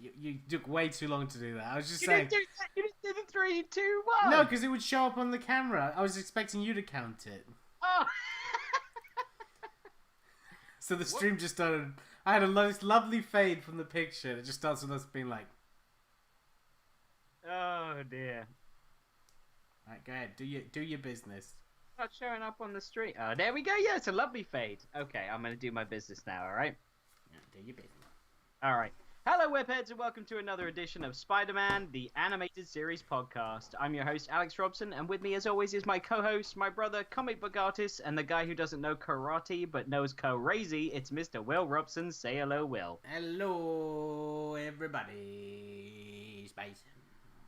You took way too long to do that. I was just saying. You didn't do the 3, 2, 1. No, because it would show up on the camera. I was expecting you to count it. Oh. So the stream just started. I had a lovely fade from the picture. It just starts with us being like, oh dear. Alright, go ahead. Do your business. Not showing up on the street. Oh, there we go. Yeah, it's a lovely fade. Okay, I'm going to do my business now, alright? Yeah, do your business. Alright. Hello, webheads, and welcome to another edition of Spider-Man, the Animated Series podcast. I'm your host, Alex Robson, and with me, as always, is my co-host, my brother, comic book artist, and the guy who doesn't know karate but knows crazy. It's Mr. Will Robson. Say hello, Will. Hello, everybody. Space.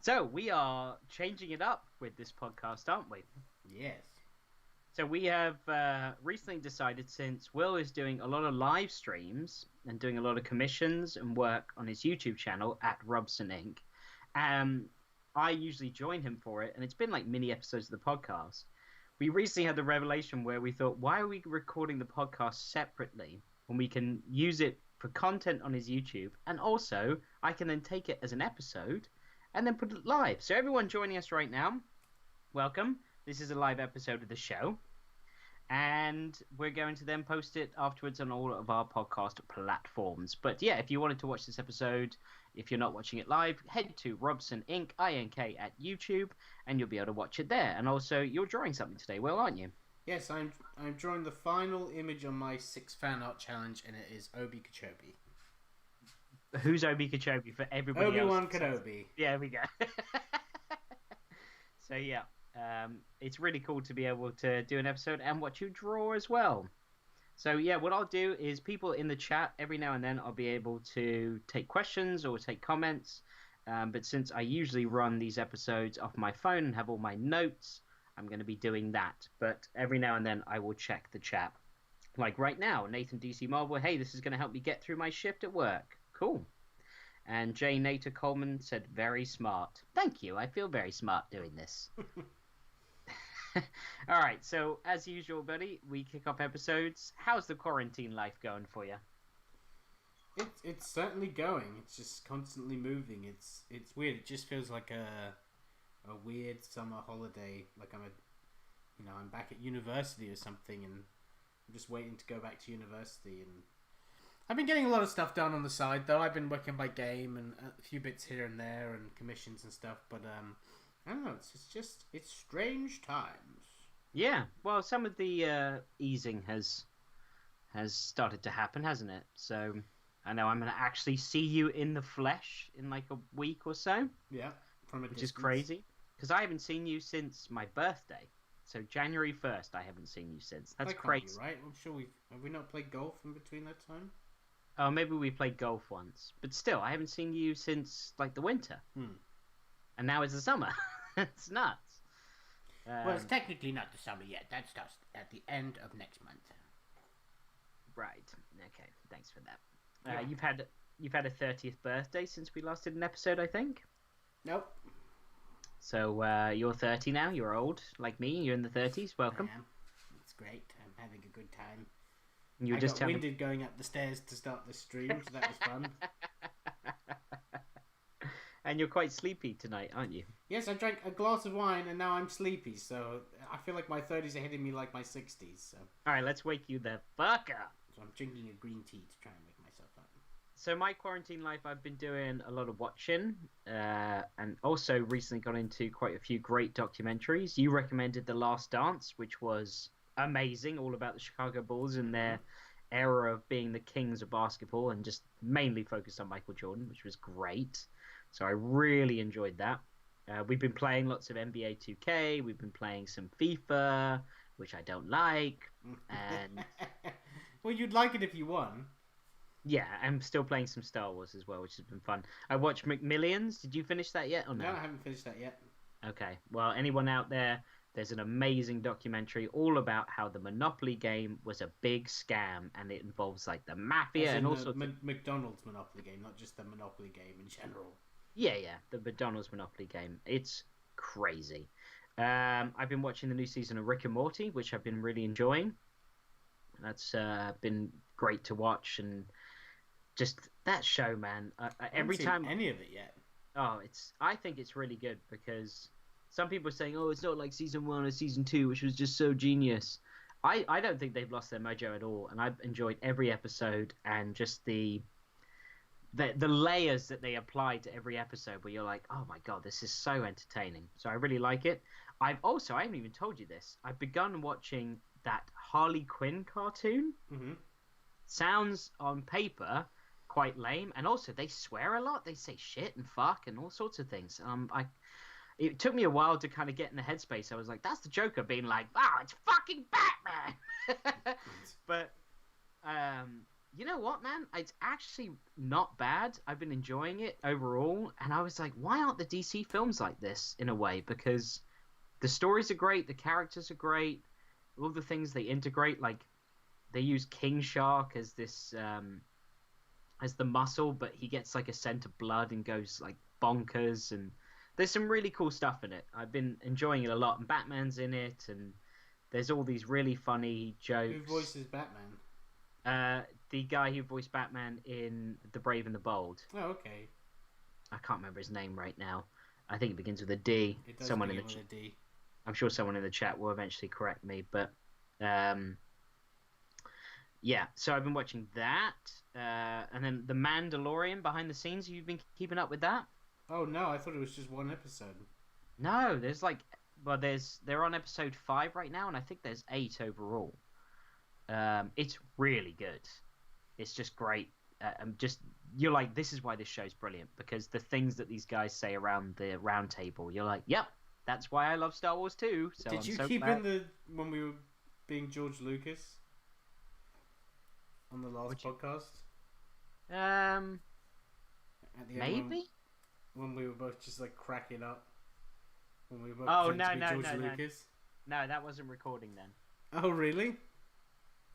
So, we are changing it up with this podcast, aren't we? Yes. So we have recently decided, since Will is doing a lot of live streams and doing a lot of commissions and work on his YouTube channel at RobsonINK, I usually join him for it, and it's been like mini episodes of the podcast. We recently had the revelation where we thought, why are we recording the podcast separately when we can use it for content on his YouTube, and also I can then take it as an episode and then put it live. So everyone joining us right now, welcome. This is a live episode of the show, and we're going to then post it afterwards on all of our podcast platforms. But yeah, if you wanted to watch this episode, if you're not watching it live, head to RobsonINK, INK at YouTube, and you'll be able to watch it there. And also, you're drawing something today, Will, aren't you? Yes, I'm drawing the final image on my 6 fan art challenge, and it is Obi-Wan Kenobi. Who's Obi-Wan Kenobi for everybody else? Obi-Wan Kenobi. Yeah, there we go. So yeah. It's really cool to be able to do an episode and watch you draw as well. So yeah, what I'll do is people in the chat, every now and then I'll be able to take questions or take comments. But since I usually run these episodes off my phone and have all my notes, I'm going to be doing that. But every now and then I will check the chat. Like right now, Nathan DC Marvel, hey, this is going to help me get through my shift at work. Cool. And Jay Nater Coleman said, very smart. Thank you. I feel very smart doing this. All right, so as usual, buddy, we kick off episodes. How's the quarantine life going for you? It's certainly going. It's just constantly moving. It's weird. It just feels like a weird summer holiday. Like I'm back at university or something, and I'm just waiting to go back to university. And I've been getting a lot of stuff done on the side, though. I've been working by game and a few bits here and there and commissions and stuff, but I don't know, it's strange times. Yeah, well, some of the easing has started to happen, hasn't it? So I know I'm going to actually see you in the flesh in like a week or so. Yeah, from a which distance. Is crazy, because I haven't seen you since my birthday. So January 1st, I haven't seen you since. That's that crazy, can't be right? I'm sure have we not played golf in between that time? Oh, maybe we played golf once, but still, I haven't seen you since like the winter. And now it's the summer. It's nuts. Well, it's technically not the summer yet. That starts at the end of next month. Right. Okay. Thanks for that. Yeah. You've had a 30th birthday since we last did an episode, I think. Nope. So you're 30 now. You're old, like me. You're in the 30s. Welcome. I am. It's great. I'm having a good time. You I just got winded going up the stairs to start the stream, so that was fun. And you're quite sleepy tonight, aren't you? Yes, I drank a glass of wine and now I'm sleepy, so I feel like my 30s are hitting me like my 60s. So. Alright, let's wake you the fuck up. So I'm drinking a green tea to try and wake myself up. So my quarantine life, I've been doing a lot of watching, and also recently got into quite a few great documentaries. You recommended The Last Dance, which was amazing, all about the Chicago Bulls and their era of being the kings of basketball, and just mainly focused on Michael Jordan, which was great. So I really enjoyed that. We've been playing lots of NBA 2K. We've been playing some FIFA, which I don't like. And well, you'd like it if you won. Yeah, I'm still playing some Star Wars as well, which has been fun. I watched McMillions. Did you finish that yet or no? No, I haven't finished that yet. Okay. Well, anyone out there, there's an amazing documentary all about how the Monopoly game was a big scam, and it involves like the mafia and all sorts of... McDonald's Monopoly game, not just the Monopoly game in general. Yeah, the McDonald's Monopoly game. It's crazy. I've been watching the new season of Rick and Morty, which I've been really enjoying. That's been great to watch, and just that show, man. I Every haven't time seen any of it yet. Oh, I think it's really good because some people are saying, "Oh, it's not like season 1 or season 2, which was just so genius." I don't think they've lost their mojo at all, and I've enjoyed every episode and just the layers that they apply to every episode, where you're like, "Oh my god, this is so entertaining." So I really like it. I haven't even told you this. I've begun watching that Harley Quinn cartoon. Mm-hmm. Sounds on paper quite lame, and also they swear a lot. They say shit and fuck and all sorts of things. It took me a while to kind of get in the headspace. I was like, that's the Joker being like, wow, it's fucking Batman. But you know what, man? It's actually not bad. I've been enjoying it overall, and I was like, why aren't the DC films like this in a way? Because the stories are great, the characters are great, all the things they integrate, like they use King Shark as this as the muscle, but he gets like a scent of blood and goes like bonkers, and there's some really cool stuff in it. I've been enjoying it a lot, and Batman's in it, and there's all these really funny jokes. Who voices Batman? The guy who voiced Batman in The Brave and the Bold. Oh, okay. I can't remember his name right now. I think it begins with a D. It does someone begin with a D. I'm sure someone in the chat will eventually correct me, but yeah. So I've been watching that, and then The Mandalorian behind the scenes. You've been keeping up with that? Oh no, I thought it was just one episode. No, they're on episode 5 right now, and I think there's 8 overall. It's really good. It's just great. You're like, this is why this show's brilliant, because the things that these guys say around the round table, you're like, yep, that's why I love Star Wars too. So Did you keep in when we were being George Lucas on the last podcast? At the end Maybe. when we were both just like cracking up. When we were both Oh pretending no, to be no, George no, Lucas. No, that wasn't recording then. Oh really?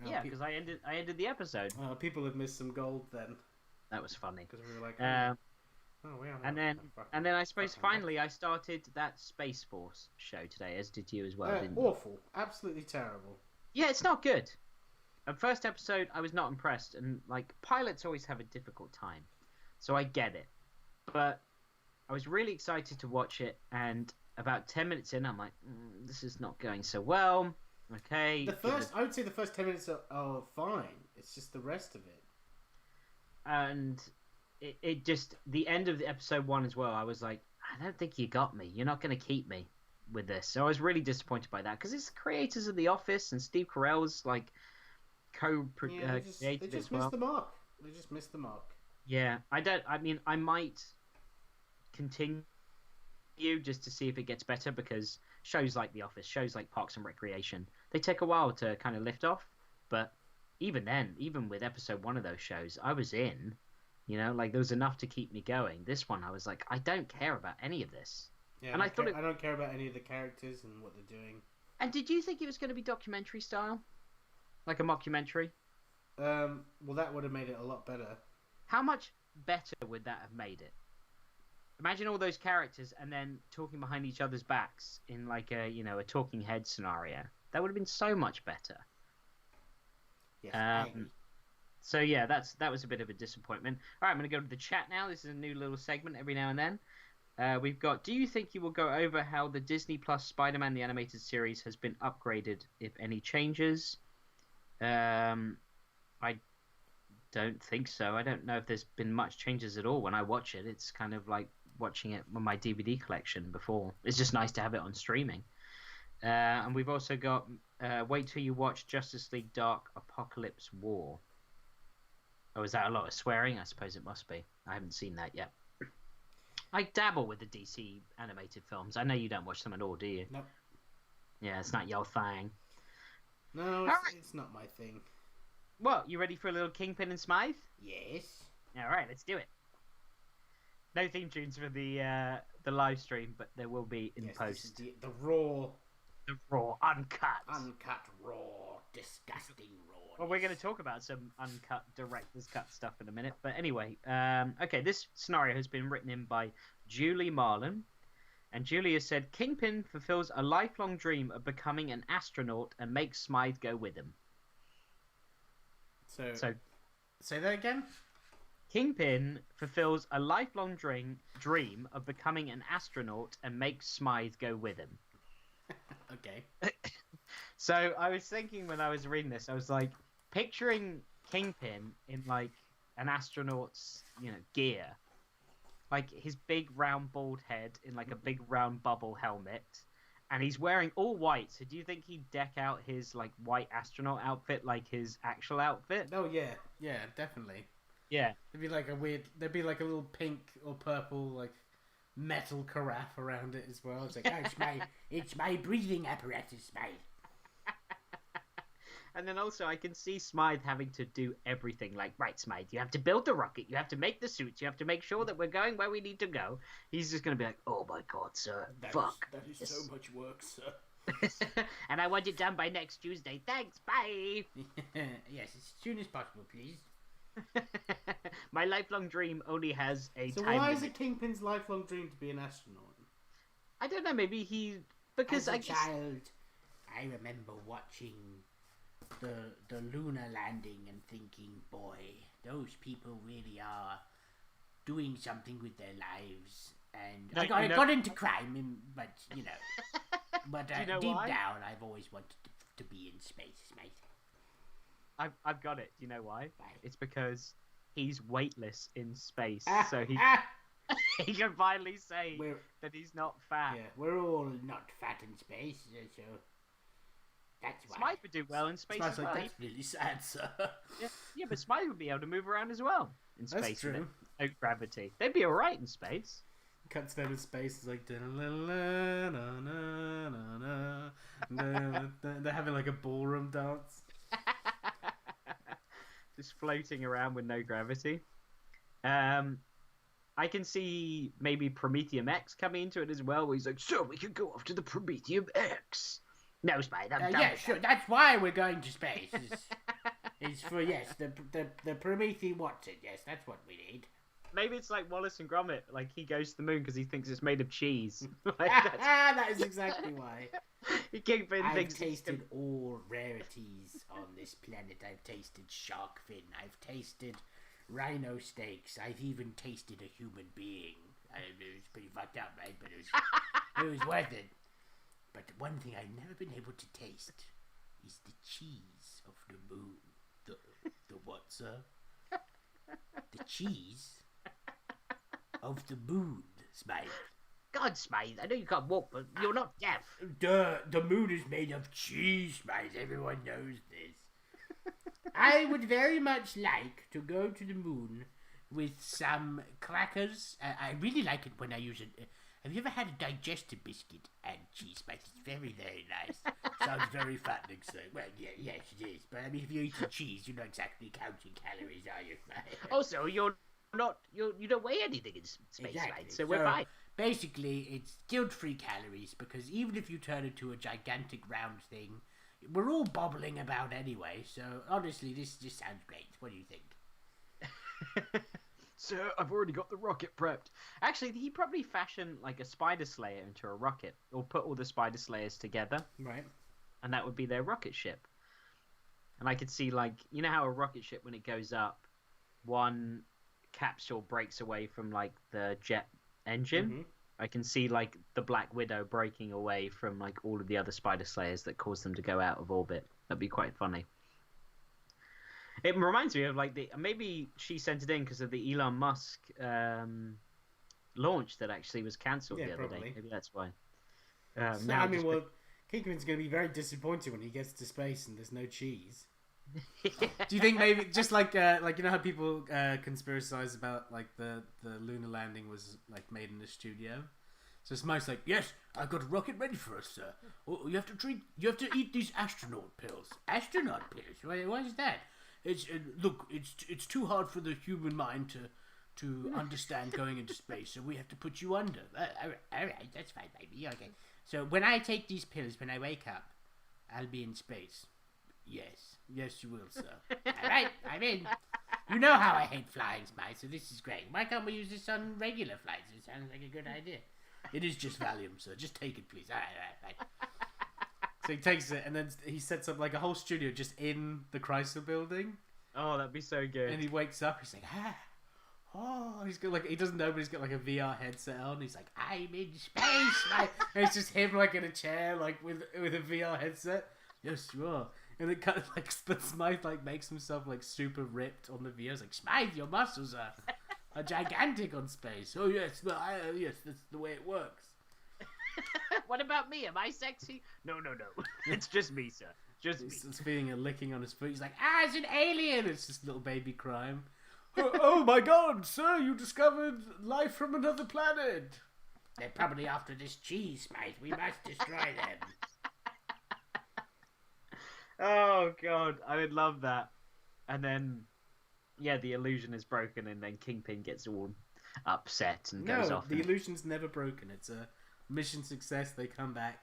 Yeah, because I ended the episode. People have missed some gold then. That was funny. Because we were like, and then I suppose finally I started that Space Force show today, as did you as well, didn't you? Awful. Absolutely terrible. Yeah, it's not good. The first episode, I was not impressed, and like pilots always have a difficult time, so I get it. But I was really excited to watch it, and about 10 minutes in, I'm like, this is not going so well. Okay. I would say the first 10 minutes are fine. It's just the rest of it. And it just, the end of the episode 1 as well, I was like, I don't think you got me. You're not going to keep me with this. So I was really disappointed by that, because it's the creators of The Office, and Steve Carell's like they just missed the mark. They just missed the mark. Yeah, I might continue just to see if it gets better, because shows like The Office, shows like Parks and Recreation, they take a while to kind of lift off. But even then, even with episode 1 of those shows, I was in, like there was enough to keep me going. This one, I was like, I don't care about any of this. Yeah, and I don't care about any of the characters and what they're doing. And did you think it was going to be documentary style? Like a mockumentary? Well, that would have made it a lot better. How much better would that have made it? Imagine all those characters and then talking behind each other's backs in like a talking head scenario. That would have been so much better. Yes, so yeah, that was a bit of a disappointment. All right, I'm going to go to the chat now. This is a new little segment every now and then. We've got, do you think you will go over how the Disney Plus Spider-Man the Animated Series has been upgraded, if any changes? I don't think so. I don't know if there's been much changes at all when I watch it. It's kind of like watching it on my DVD collection before. It's just nice to have it on streaming. And we've also got wait till you watch Justice League Dark Apocalypse War. Oh, is that a lot of swearing? I suppose it must be. I haven't seen that yet. I dabble with the DC animated films. I know you don't watch them at all, do you? Nope. Yeah, it's not your thing. No, it's not my thing. Well, you ready for a little Kingpin and Smythe? Yes. All right, let's do it. No theme tunes for the live stream, but there will be in post. This is the raw, uncut, raw, disgusting raw. Well, we're going to talk about some uncut, director's cut stuff in a minute. But anyway, okay, this scenario has been written in by Julie Marlin. And Julie has said, Kingpin fulfills a lifelong dream of becoming an astronaut and makes Smythe go with him. So say that again? Kingpin fulfills a lifelong dream of becoming an astronaut and makes Smythe go with him. Okay. So I was thinking when I was reading this, I was like, picturing Kingpin in like an astronaut's, gear, like his big round bald head in like a big round bubble helmet, and he's wearing all white. So do you think he'd deck out his like white astronaut outfit like his actual outfit? Oh yeah, definitely. Yeah. There'd be like a little pink or purple like metal carafe around it as well. It's like, oh, it's my breathing apparatus, mate. And then also I can see Smythe having to do everything. Like, right, Smythe, you have to build the rocket, you have to make the suits, you have to make sure that we're going where we need to go. He's just going to be like, oh my god, sir, fuck. That is so much work, sir. And I want it done by next Tuesday. Thanks, bye. Yes, as soon as possible, please. My lifelong dream only has a so time why limit. is it Kingpin's lifelong dream to be an astronaut? I don't know, maybe because As a child, I remember watching the lunar landing and thinking, boy, those people really are doing something with their lives. And I got into crime, but deep why? down, I've always wanted to be in space, mate. I've got it. Do you know why? It's because he's weightless in space, so he can finally say that he's not fat. Yeah, we're all not fat in space, so that's why. Smythe would do well in space as well. That's really sad, sir. Yeah, but Smythe would be able to move around as well in space. That's true. No gravity. They'd be alright in space. Cuts down in space, it's like they're having like a ballroom dance. Just floating around with no gravity. I can see maybe Prometheum X coming into it as well, where he's like, so we can go off to the Prometheum X. No, Smythe, I'm done. Yeah, sure, that's why we're going to space. It's for, the Prometheum Watson, yes, that's what we need. Maybe it's like Wallace and Gromit, like he goes to the moon because he thinks it's made of cheese. That is exactly why. I've tasted all rarities on this planet. I've tasted shark fin. I've tasted rhino steaks. I've even tasted a human being. It was pretty fucked up, right? But it was worth it. But the one thing I've never been able to taste is the cheese of the moon. The what, sir? The cheese of the moon, Smythe. God, Smythe, I know you can't walk, but you're not deaf. The moon is made of cheese, Smythe. Everyone knows this. I would very much like to go to the moon with some crackers. I really like it when I use it. Have you ever had a digestive biscuit and cheese, Smythe? It's very, very nice. Sounds very fattening, so. Well, yes, it is. But I mean, if you're eating cheese, you're not exactly counting calories, are you? Also, you don't weigh anything in space, exactly. Right? So we're fine. Basically, it's guilt-free calories, because even if you turn into a gigantic round thing, we're all bobbling about anyway, so honestly, this just sounds great. What do you think? Sir, I've already got the rocket prepped. Actually, he probably fashioned like a spider slayer into a rocket, or put all the spider slayers together. Right. And that would be their rocket ship. And I could see, like, you know how a rocket ship, when it goes up, one capsule breaks away from, like, the jet engine. Mm-hmm. I can see, like, the Black Widow breaking away from, like, all of the other spider slayers that cause them to go out of orbit. That'd be quite funny. It reminds me of, like, maybe she sent it in because of the Elon Musk launch that actually was cancelled the other day. Maybe that's why. Kingpin's going to be very disappointed when he gets to space and there's no cheese. Do you think maybe just like you know how people conspiracize about like the lunar landing was like made in the studio? So Smythe's like, yes, I've got a rocket ready for us, sir. You have to eat these astronaut pills. Astronaut pills? Why is that? It's too hard for the human mind to understand going into space, so we have to put you under. All right, that's fine, baby. Okay. So when I take these pills, when I wake up, I'll be in space. Yes, you will, sir. All right, I'm in. You know how I hate flying, Smythe, so this is great. Why can't we use this on regular flights? It sounds like a good idea. It is just Valium, sir. Just take it, please. All right. So he takes it, and then he sets up like a whole studio just in the Chrysler building. Oh, that'd be so good. And he wakes up, he's like, oh, he's got like, he doesn't know, but he's got like a VR headset on. He's like, I'm in space, mate. And it's just him like in a chair, like with a VR headset. Yes, you are. And it kind of like, but Smythe like makes himself like super ripped on the VR. It's like, Smythe, your muscles are gigantic on space. Oh yes, well, yes, that's the way it works. What about me? Am I sexy? No. It's just me, sir. Just me. He's feeling a licking on his foot. He's like, it's an alien. It's just little baby crying. Oh my God, sir, you discovered life from another planet. They're probably after this cheese, mate. We must destroy them. Oh God, I would love that. And then, yeah, the illusion is broken, and then Kingpin gets all upset and goes off. No, the illusion's never broken. It's a mission success. They come back.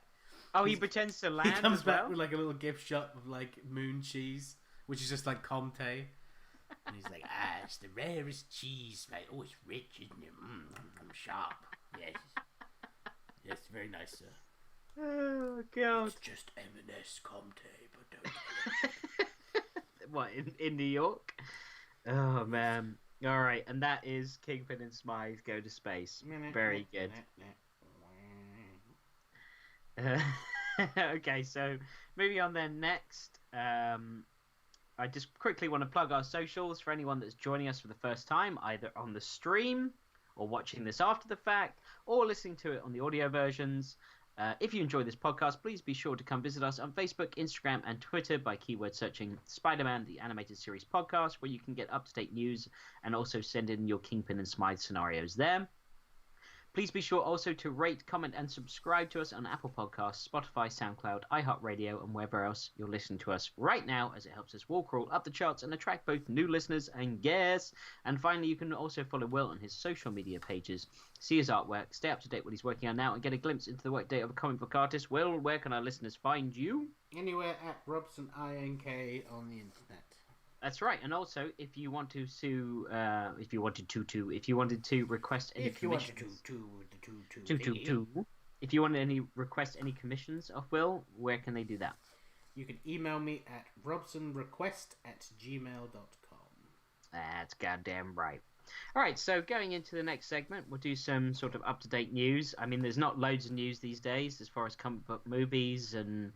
Oh, he pretends to land. He comes as back well? with like a little gift shop of like moon cheese, which is just like Comte. And he's like, it's the rarest cheese, mate. Oh, it's rich, isn't it? I'm sharp. Yes. Yes, very nice, sir. Oh, God. It's just M&S Comte, but don't tell him. What, in New York? Oh, man. All right, and that is Kingpin and Smythe Go to Space. Very good. Okay, so moving on then next. I just quickly want to plug our socials for anyone that's joining us for the first time, either on the stream or watching this after the fact or listening to it on the audio versions. If you enjoy this podcast, please be sure to come visit us on Facebook, Instagram, and Twitter by keyword searching Spider-Man, the Animated Series Podcast, where you can get up-to-date news and also send in your Kingpin and Smythe scenarios there. Please be sure also to rate, comment, and subscribe to us on Apple Podcasts, Spotify, SoundCloud, iHeartRadio, and wherever else you're listening to us right now, as it helps us wall crawl up the charts and attract both new listeners and guests. And finally, you can also follow Will on his social media pages, see his artwork, stay up to date what he's working on now, and get a glimpse into the workday of a comic book artist. Will, where can our listeners find you? Anywhere at RobsonINK on the internet. That's right, and also if you want to sue, if you wanted to request any commissions, if you wanted any request any commissions of Will, where can they do that? You can email me at robsonrequest@gmail.com. That's goddamn right. All right, so going into the next segment, we'll do some sort of up-to-date news. I mean, there's not loads of news these days as far as comic book movies and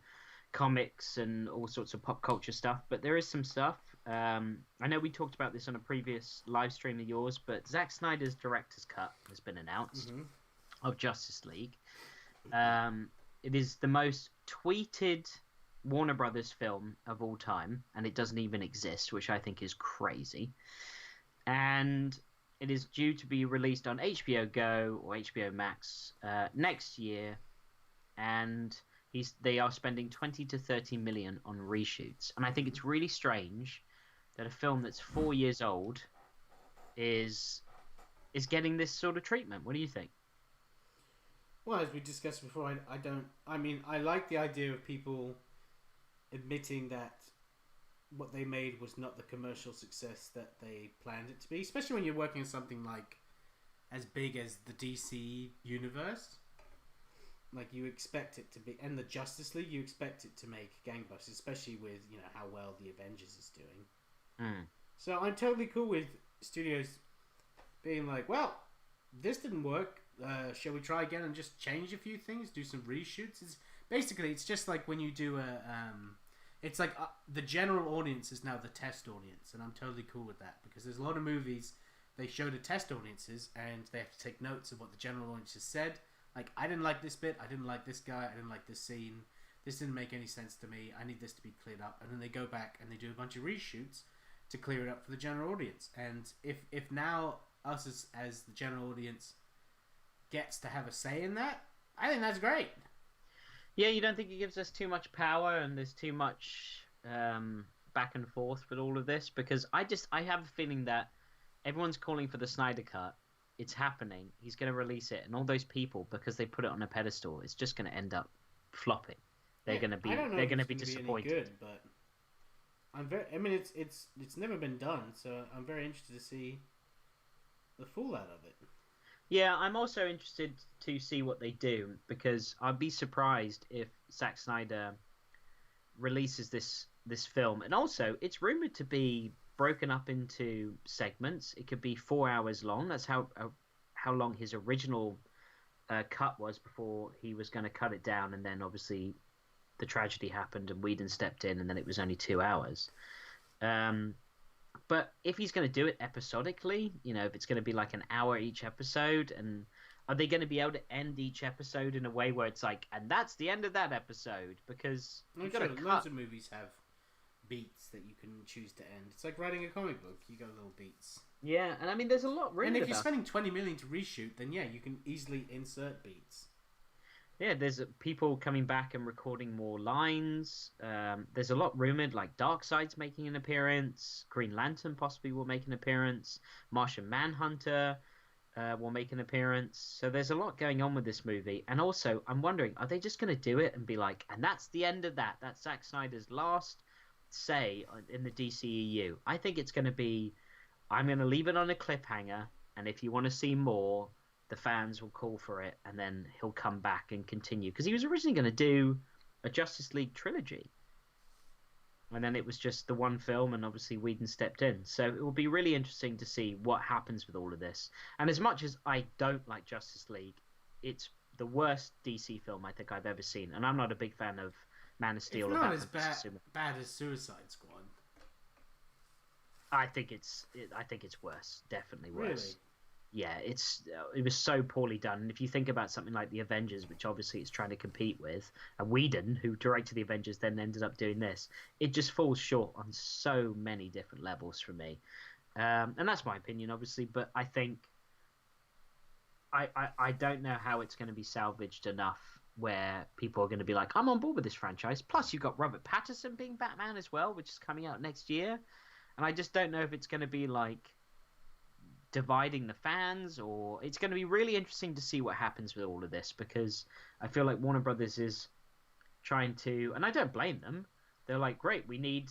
comics and all sorts of pop culture stuff, but there is some stuff. I know we talked about this on a previous live stream of yours, but Zack Snyder's director's cut has been announced of Justice League. It is the most tweeted Warner Brothers film of all time, and it doesn't even exist, which I think is crazy. And it is due to be released on HBO Go or HBO Max next year, and they are spending 20 to 30 million on reshoots. And I think it's really strange that a film that's 4 years old is getting this sort of treatment. What do you think? Well, as we discussed before, I like the idea of people admitting that what they made was not the commercial success that they planned it to be, especially when you're working on something like as big as the DC universe. Like, you expect it to be, and the Justice League, you expect it to make gangbusters, especially with, how well the Avengers is doing. So I'm totally cool with studios being like, well, this didn't work. Shall we try again and just change a few things, do some reshoots? It's just like when you do it's like the general audience is now the test audience, and I'm totally cool with that, because there's a lot of movies they show to test audiences, and they have to take notes of what the general audience has said. Like, I didn't like this bit, I didn't like this guy, I didn't like this scene, this didn't make any sense to me, I need this to be cleared up. And then they go back and they do a bunch of reshoots to clear it up for the general audience. And if now us as the general audience gets to have a say in that, I think that's great. Yeah, you don't think it gives us too much power and there's too much back and forth with all of this? Because I have a feeling that everyone's calling for the Snyder Cut. It's happening. He's going to release it, and all those people, because they put it on a pedestal, it's just going to end up flopping. They're going to be disappointed. Good, but it's never been done, so I'm very interested to see the fallout of it. Yeah, I'm also interested to see what they do, because I'd be surprised if Zack Snyder releases this film. And also, it's rumored to be broken up into segments. It could be 4 hours long. That's how long his original cut was before he was going to cut it down, and then obviously the tragedy happened and Whedon stepped in, and then it was only 2 hours. But if he's going to do it episodically, if it's going to be like an hour each episode, and are they going to be able to end each episode in a way where it's like, and that's the end of that episode? Because you've got to cut. Loads of movies have beats that you can choose to end. It's like writing a comic book. You got little beats. Yeah, and I mean, there's a lot written. And if you're spending $20 million to reshoot, then yeah, you can easily insert beats. Yeah, there's people coming back and recording more lines. There's a lot rumored, like Darkseid's making an appearance. Green Lantern possibly will make an appearance. Martian Manhunter will make an appearance. So there's a lot going on with this movie. And also, I'm wondering, are they just going to do it and be like, and that's the end of that? That's Zack Snyder's last say in the DCEU. I think it's going to be, I'm going to leave it on a cliffhanger, and if you want to see more, the fans will call for it, and then he'll come back and continue. Because he was originally going to do a Justice League trilogy. And then it was just the one film, and obviously Whedon stepped in. So it will be really interesting to see what happens with all of this. And as much as I don't like Justice League, it's the worst DC film I think I've ever seen. And I'm not a big fan of Man of Steel. It's not as bad as Suicide Squad. I think it's worse. Definitely worse. Really? Yeah, it was so poorly done. And if you think about something like the Avengers, which obviously it's trying to compete with, and Whedon, who directed the Avengers, then ended up doing this, it just falls short on so many different levels for me. And that's my opinion, obviously, but I think I don't know how it's going to be salvaged enough where people are going to be like, I'm on board with this franchise. Plus, you've got Robert Pattinson being Batman as well, which is coming out next year. And I just don't know if it's going to be like dividing the fans, or it's going to be really interesting to see what happens with all of this, because I feel like Warner Brothers is trying to, and I don't blame them. They're like, great, we need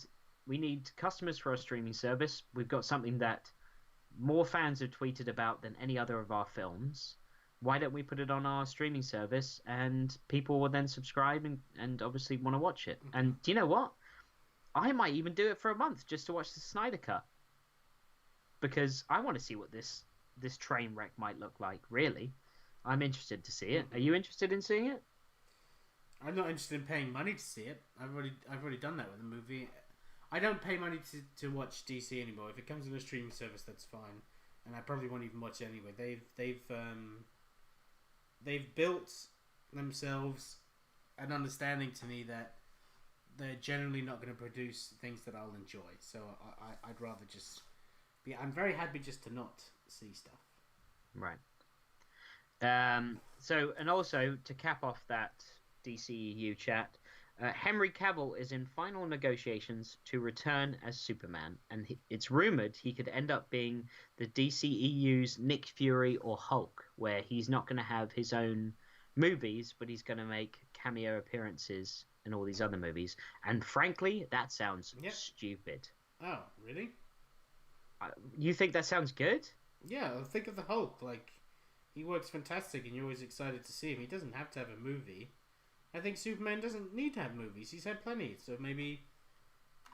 customers for our streaming service. We've got something that more fans have tweeted about than any other of our films. Why don't we put it on our streaming service, and people will then subscribe and obviously want to watch it. And do you know what? I might even do it for a month just to watch the Snyder Cut, because I want to see what this train wreck might look like. Really, I'm interested to see it. Are you interested in seeing it? I'm not interested in paying money to see it. I've already done that with the movie. I don't pay money to watch DC anymore. If it comes on a streaming service, that's fine, and I probably won't even watch it anyway. They've built themselves an understanding to me that they're generally not going to produce things that I'll enjoy. So I'd rather just be. I'm very happy just to not see stuff. Right. So, and also to cap off that DCEU chat, Henry Cavill is in final negotiations to return as Superman, and it's rumored he could end up being the DCEU's Nick Fury or Hulk, where he's not going to have his own movies, but he's going to make cameo appearances in all these other movies. And frankly, that sounds stupid. Oh, really? You think that sounds good? Yeah, think of the Hulk. Like, he works fantastic, and you're always excited to see him. He doesn't have to have a movie. I think Superman doesn't need to have movies. He's had plenty. So maybe,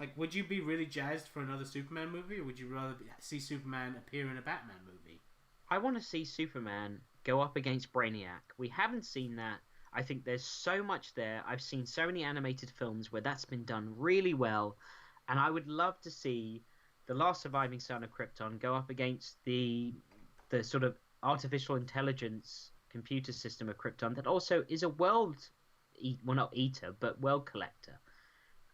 like, would you be really jazzed for another Superman movie, or would you rather see Superman appear in a Batman movie? I want to see Superman go up against Brainiac. We haven't seen that. I think there's so much there. I've seen so many animated films where that's been done really well, and I would love to see the last surviving son of Krypton go up against the sort of artificial intelligence computer system of Krypton that also is a world, well, not eater, but world collector.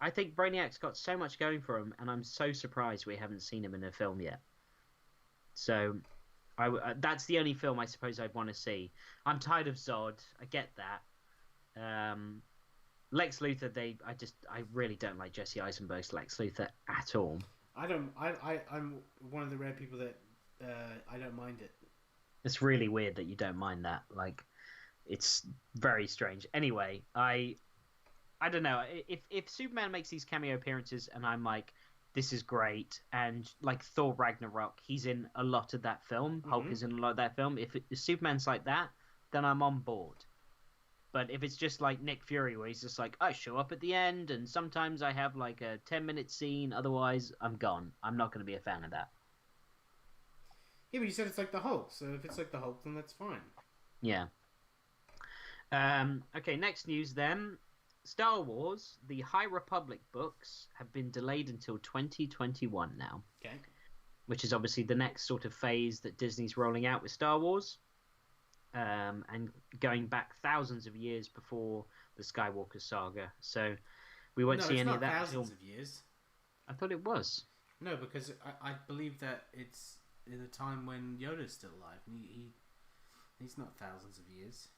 I think Brainiac's got so much going for him, and I'm so surprised we haven't seen him in a film yet. So that's the only film I suppose I'd want to see. I'm tired of Zod. I get that. Lex Luthor, I really don't like Jesse Eisenberg's Lex Luthor at all. I'm one of the rare people that I don't mind it. It's really weird that you don't mind that. Like, it's very strange. Anyway, I don't know. If Superman makes these cameo appearances and I'm like, this is great, and like Thor Ragnarok, he's in a lot of that film. Mm-hmm. Hulk is in a lot of that film. If Superman's like that, then I'm on board. But if it's just like Nick Fury, where he's just like, I show up at the end, and sometimes I have like a 10-minute scene, otherwise I'm gone. I'm not going to be a fan of that. Yeah, but you said it's like the Hulk, so if it's like the Hulk, then that's fine. Yeah. Okay, next news then. Star Wars, the High Republic books have been delayed until 2021 now. Okay. Which is obviously the next sort of phase that Disney's rolling out with Star Wars. And going back thousands of years before the Skywalker saga. So we won't see any of that thousands of years. I thought it was. No, because I believe that it's in a time when Yoda's still alive. And he's not thousands of years.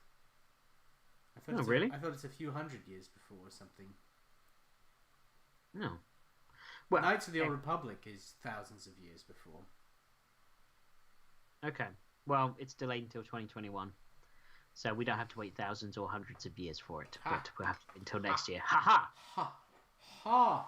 I thought it's a few hundred years before or something. No. Well, Knights of the Old Republic is thousands of years before. Okay. Well, it's delayed until 2021. So we don't have to wait thousands or hundreds of years for it. But we'll have to wait until next year. Ha ha! Ha ha!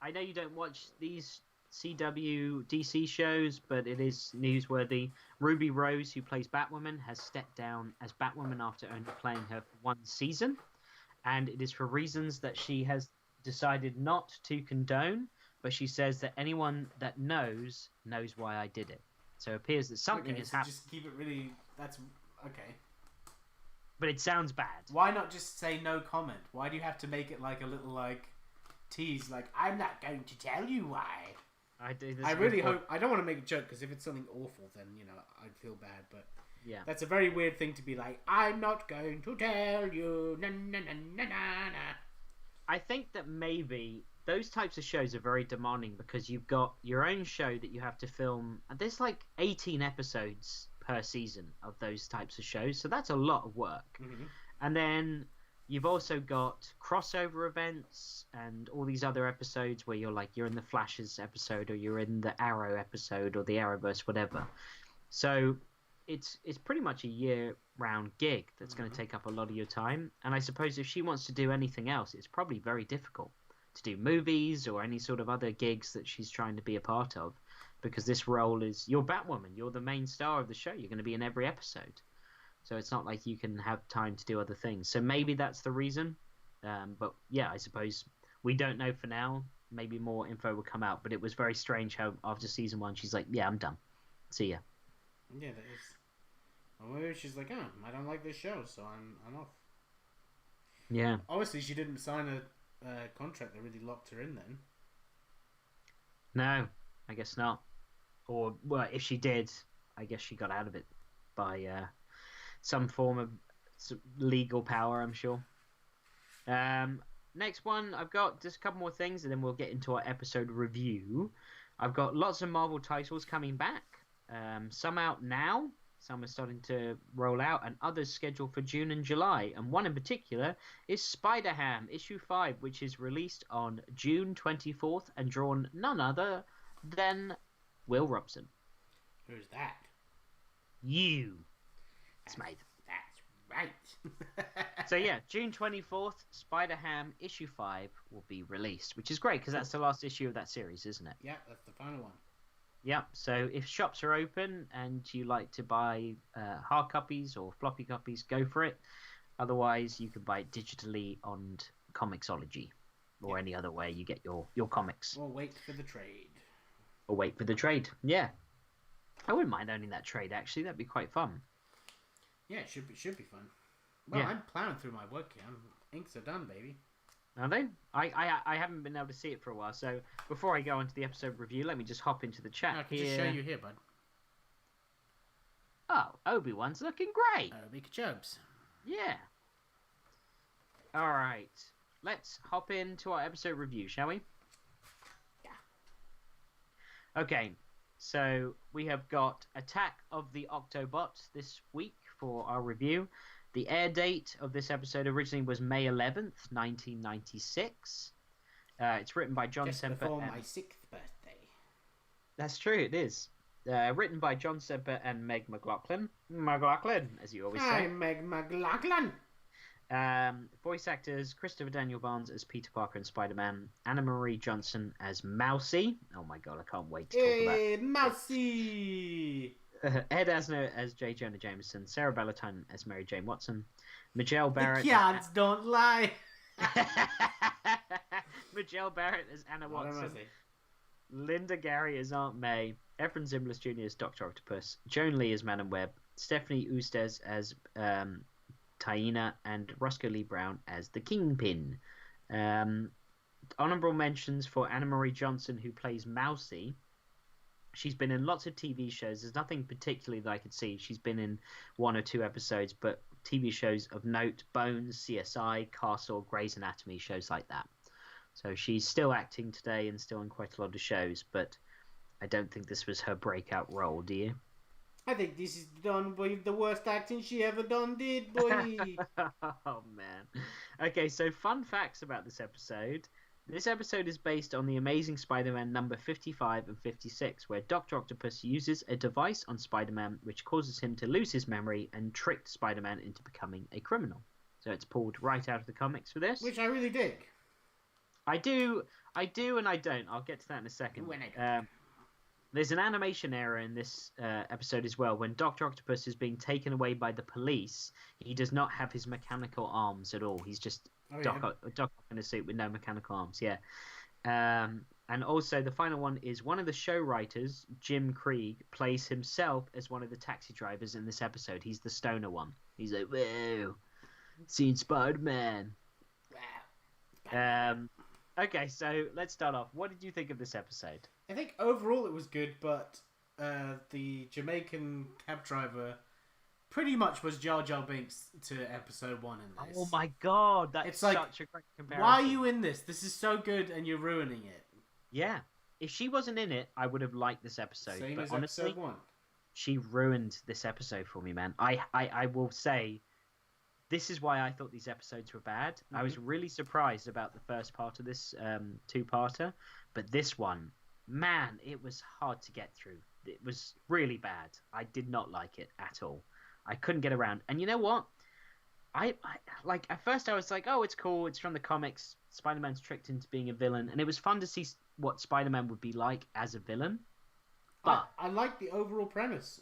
I know you don't watch these CW DC shows, but it is newsworthy. Ruby Rose, who plays Batwoman, has stepped down as Batwoman after only playing her for one season. And it is for reasons that she has decided not to condone, but she says that anyone that knows why I did it. So it appears that something has happened. Just keep it really... That's... Okay. But it sounds bad. Why not just say no comment? Why do you have to make it like a little, like, tease, like, I'm not going to tell you why? I really hope... I don't want to make a joke, because if it's something awful, then, you know, I'd feel bad, but... Yeah. That's a very weird thing to be like, I'm not going to tell you, na na na na na na. I think that maybe those types of shows are very demanding because you've got your own show that you have to film. There's like 18 episodes per season of those types of shows, so that's a lot of work. Mm-hmm. And then you've also got crossover events and all these other episodes where you're in the Flash's episode or you're in the Arrow episode or the Arrowverse, whatever. So it's pretty much a year-round gig that's going to take up a lot of your time. And I suppose if she wants to do anything else, it's probably very difficult to do movies or any sort of other gigs that she's trying to be a part of, because this role is, you're Batwoman, you're the main star of the show, you're going to be in every episode. So it's not like you can have time to do other things. So maybe that's the reason. But yeah, I suppose we don't know for now. Maybe more info will come out. But it was very strange how after season 1, she's like, yeah, I'm done. See ya. Yeah, that is. Well, maybe she's like, I don't like this show, so I'm off. Yeah. Obviously, she didn't sign a contract that really locked her in then. No, I guess not. Or, well, if she did, I guess she got out of it by some form of legal power, I'm sure. Next one, I've got just a couple more things, and then we'll get into our episode review. I've got lots of Marvel titles coming back. Some out now, some are starting to roll out, and others scheduled for June and July. And one in particular is Spider-Ham issue 5, which is released on June 24th and drawn none other than Will Robson. Who's that? You, Smythe. That's right. So yeah, June 24th, Spider-Ham issue 5 will be released, which is great because that's the last issue of that series, isn't it? Yeah, that's the final one. Yeah, so if shops are open and you like to buy hard copies or floppy copies, go for it. Otherwise, you can buy it digitally on Comixology or any other way you get your comics. Or wait for the trade. Or wait for the trade, yeah. I wouldn't mind owning that trade, actually. That'd be quite fun. Yeah, it should be fun. Well, Yeah. I'm plowing through my work here. Inks are done, baby. Are they? I haven't been able to see it for a while, so before I go into the episode review, let me just hop into the chat I can here. just show you here, bud. Oh, Obi-Wan's looking great. Obi-Kachobs. Yeah. All right. Let's hop into our episode review, shall we? Yeah. Okay. So we have got Attack of the Octobots this week for our review. The air date of this episode originally was May 11th, 1996. It's written by John Just Semper. before my 6th birthday. That's true, it is. Written by John Semper and Meg McLaughlin. McLaughlin, as you always say. I'm Meg McLaughlin. Voice actors Christopher Daniel Barnes as Peter Parker and Spider-Man, Anna Marie Johnson as Mousy. Oh my god, I can't wait to talk about Hey, Mousy! Ed Asner as J. Jonah Jameson, Sarah Balatine as Mary Jane Watson, Majel Barrett. The kids don't lie. Majel Barrett as Anna Watson, Linda Gary as Aunt May, Efren Zimbalist Jr. as Dr. Octopus, Joan Lee as Madam Web, Stephanie Ustez as Taina, and Roscoe Lee Brown as the Kingpin. Honorable mentions for Anna Marie Johnson, who plays Mousy. She's been in lots of TV shows. There's nothing particularly that I could see. She's been in 1 or 2 episodes, but TV shows of note: Bones, CSI, Castle, Grey's Anatomy, shows like that. So she's still acting today and still in quite a lot of shows, but I don't think this was her breakout role, do you? I think this is done with the worst acting she ever did, boy. Oh, man. Okay, so fun facts about this episode. This episode is based on The Amazing Spider-Man number 55 and 56, where Dr. Octopus uses a device on Spider-Man which causes him to lose his memory and tricked Spider-Man into becoming a criminal. So it's pulled right out of the comics for this. Which I really dig. I do, and I don't. I'll get to that in a second. There's an animation error in this episode as well. When Dr. Octopus is being taken away by the police, he does not have his mechanical arms at all. He's just Doc Ock in a suit with no mechanical arms, yeah. And also, the final one is one of the show writers, Jim Krieg, plays himself as one of the taxi drivers in this episode. He's the stoner one. He's like, whoa, seen Spider-Man. Wow. Okay, so let's start off. What did you think of this episode? I think overall it was good, but the Jamaican cab driver pretty much was Jar Jar Binks to episode 1 in this. Oh my god, that's such a great comparison. Why are you in this? This is so good and you're ruining it. Yeah. If she wasn't in it, I would have liked this episode. Same but as honestly, episode 1. She ruined this episode for me, man. I will say, this is why I thought these episodes were bad. Mm-hmm. I was really surprised about the first part of this 2-parter, but this one, man, it was hard to get through. It was really bad. I did not like it at all. I couldn't get around. And you know what? I like, at first I was like, oh, it's cool. It's from the comics. Spider-Man's tricked into being a villain. And it was fun to see what Spider-Man would be like as a villain. But I like the overall premise.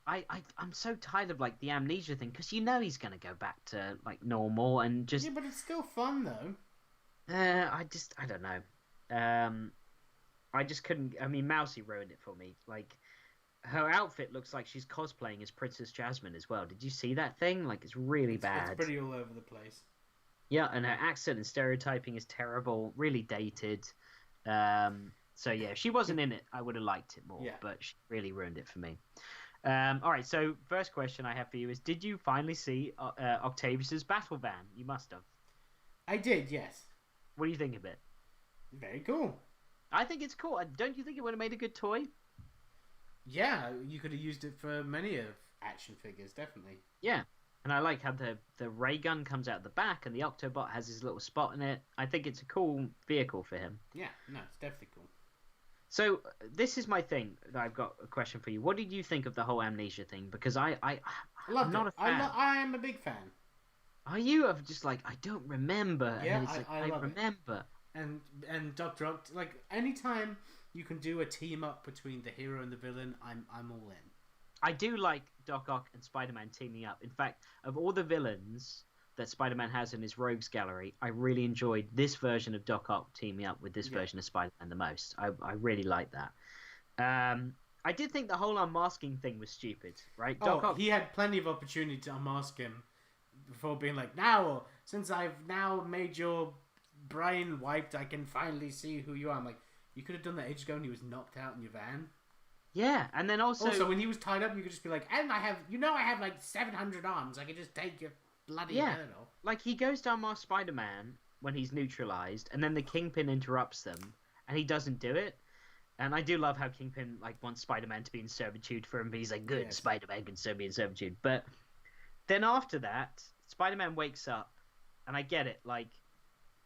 I'm so tired of like the amnesia thing, because you know he's going to go back to like normal and just... Yeah, but it's still fun though. I don't know. I just couldn't... I mean, Mousy ruined it for me. Like, her outfit looks like she's cosplaying as Princess Jasmine as well. Did you see that thing? Like, it's really bad. It's pretty all over the place. Yeah, and her accent and stereotyping is terrible, really dated. So yeah, if she wasn't in it, I would have liked it more, but she really ruined it for me. All right, so first question I have for you is, did you finally see Octavius's battle van? You must have. I did, yes. What do you think of it? Very cool. I think it's cool. Don't you think it would have made a good toy? Yeah, you could have used it for many of action figures, definitely. Yeah, and I like how the ray gun comes out the back and the Octobot has his little spot in it. I think it's a cool vehicle for him. Yeah, no, it's definitely cool. So this is my thing. I've got a question for you. What did you think of the whole amnesia thing? Because I'm not a fan. I am a big fan. Are you? Of just like, I don't remember. Yeah, and it's like, I remember. It. And Dr. Oct, like, anytime you can do a team up between the hero and the villain, I'm all in. I do like Doc Ock and Spider-Man teaming up. In fact, of all the villains that Spider-Man has in his rogues gallery, I really enjoyed this version of Doc Ock teaming up with this version of Spider-Man the most. I really like that. I did think the whole unmasking thing was stupid, right? Doc Ock, he had plenty of opportunity to unmask him before being like, now, since I've now made your brain wiped, I can finally see who you are. I'm like, you could have done that ages ago when he was knocked out in your van. Yeah, and then also when he was tied up, you could just be like, and I have like 700 arms. I could just take your bloody head off. Like, he goes to unmask Spider-Man when he's neutralized, and then the Kingpin interrupts them, and he doesn't do it. And I do love how Kingpin like wants Spider-Man to be in servitude for him, but he's like, good, yes. Spider-Man can still be in servitude. But then after that, Spider-Man wakes up, and I get it, like,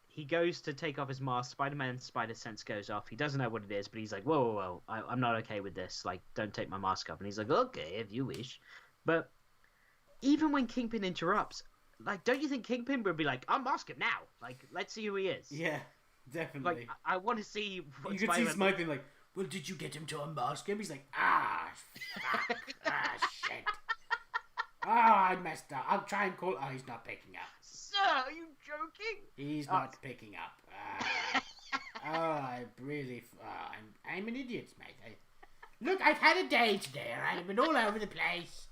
he goes to take off his mask, Spider-Man's spider sense goes off, he doesn't know what it is, but he's like, whoa, I'm not okay with this, like, don't take my mask off. And he's like, okay, if you wish. But even when Kingpin interrupts, like, don't you think Kingpin would be like, unmask him now, like, let's see who he is. Yeah, definitely. Like, I want to see what you could see Spider-Man... being like, well, did you get him to unmask him? He's like, fuck. shit. Oh, I messed up. I'll try and call... Oh, he's not picking up. Sir, are you joking? He's not picking up. I really... I'm an idiot, mate. Look, I've had a day today, alright? I've been all over the place.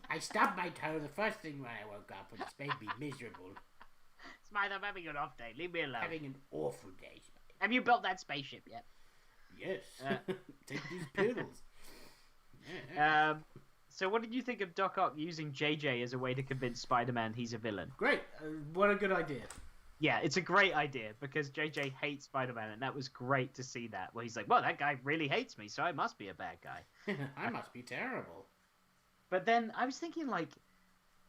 I stubbed my toe the first thing when I woke up, and it's made me miserable. Smythe, I'm having an off day. Leave me alone. Having an awful day, Smythe. Have you built that spaceship yet? Yes. Take these pills. So what did you think of Doc Ock using JJ as a way to convince Spider-Man he's a villain? Great. What a good idea. Yeah, it's a great idea because JJ hates Spider-Man, and that was great to see that. Where he's like, well, that guy really hates me, so I must be a bad guy. I must be terrible. But then I was thinking, like,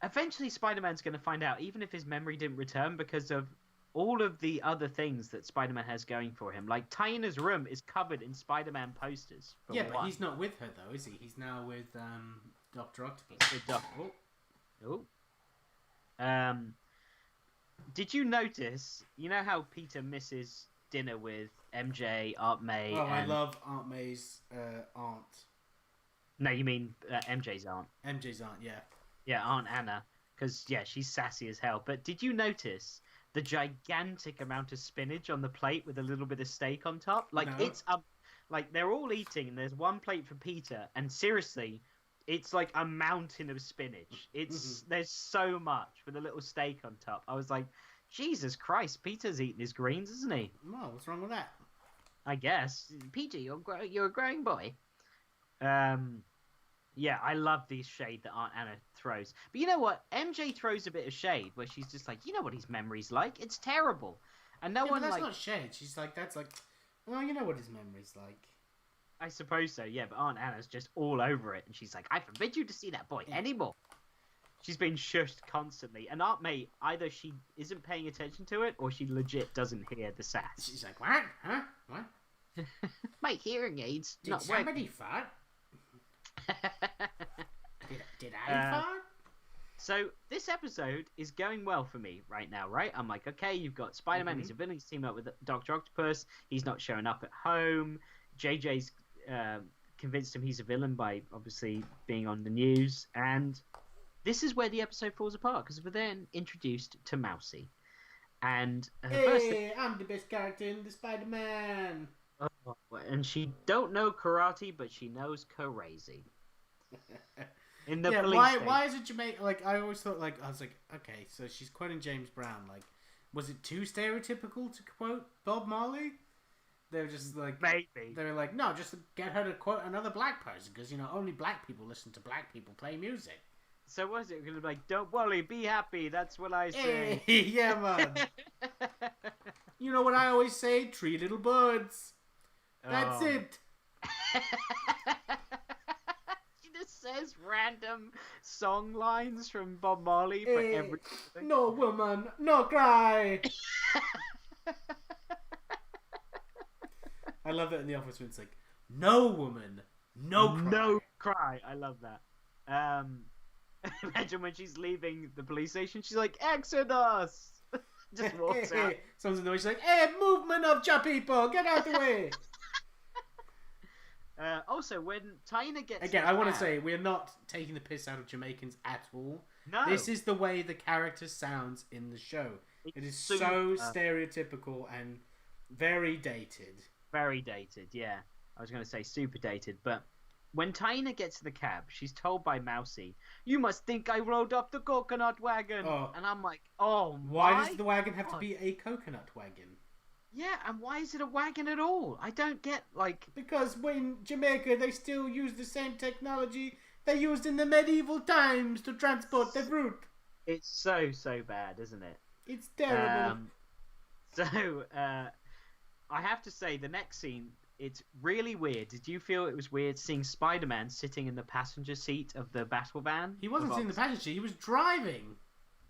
eventually Spider-Man's going to find out, even if his memory didn't return, because of all of the other things that Spider-Man has going for him. Like, Tina's room is covered in Spider-Man posters. Yeah, but he's not with her, though, is he? He's now with Dr. Octopus. Did you notice, you know how Peter misses dinner with MJ, Aunt May, I love Aunt May's aunt. No, you mean MJ's aunt. MJ's aunt, yeah. Yeah, Aunt Anna. Because, yeah, she's sassy as hell. But did you notice the gigantic amount of spinach on the plate with a little bit of steak on top? Like, no. It's like, they're all eating, and there's one plate for Peter, and seriously, it's like a mountain of spinach. There's so much with a little steak on top. I was like, Jesus Christ, Peter's eating his greens, isn't he? Well, what's wrong with that? I guess. Peter, you're a growing boy. Yeah, I love the shade that Aunt Anna throws. But you know what? MJ throws a bit of shade where she's just like, you know what his memory's like? It's terrible. And no one, but that's like... not shade. She's like, that's like, well, you know what his memory's like. I suppose so, yeah, but Aunt Anna's just all over it. And she's like, I forbid you to see that boy anymore. She's been shushed constantly. And Aunt May, either she isn't paying attention to it, or she legit doesn't hear the sass. She's like, what? Huh? What? My hearing aids Did not somebody fart? Did I fart? So this episode is going well for me right now, right? I'm like, okay, you've got Spider-Man, he's a villain, he's teamed up with Dr. Octopus, he's not showing up at home, JJ's convinced him he's a villain by obviously being on the news, and this is where the episode falls apart, because we're then introduced to Mousy. And I'm the best character in the Spider-Man. Oh, and she don't know karate, but she knows crazy. In the police station. Why is it Jamaica? Like, I always thought, like, I was like, okay, so she's quoting James Brown. Like, was it too stereotypical to quote Bob Marley? They were just like, maybe. They were like, no, just get her to quote another black person, because, you know, only black people listen to black people play music. So was it going to be like, don't worry, be happy, that's what I say. Hey, yeah, man. You know what I always say? 3 little birds. That's it. She just says random song lines from Bob Marley for everything. No woman, no cry. I love that in The Office when it's like, no woman, no cry. No cry. I love that. Imagine when she's leaving the police station, she's like, Exodus! Just walks out. Someone's annoyed, she's like, hey, movement of your people, get out the way. Also, when Tina gets... Again, I want to say, we're not taking the piss out of Jamaicans at all. No. This is the way the character sounds in the show. It is so stereotypical and very dated. Very dated, yeah. I was going to say super dated, but when Tina gets to the cab, she's told by Mousy, you must think I rode up the coconut wagon. Oh. And I'm like, oh, why does the wagon have to be a coconut wagon? Yeah, and why is it a wagon at all? I don't get, like... Because in Jamaica, they still use the same technology they used in the medieval times to transport their fruit. It's so bad, isn't it? It's terrible. I have to say, the next scene, it's really weird. Did you feel it was weird seeing Spider-Man sitting in the passenger seat of the battle van? He wasn't sitting in the passenger seat, he was driving.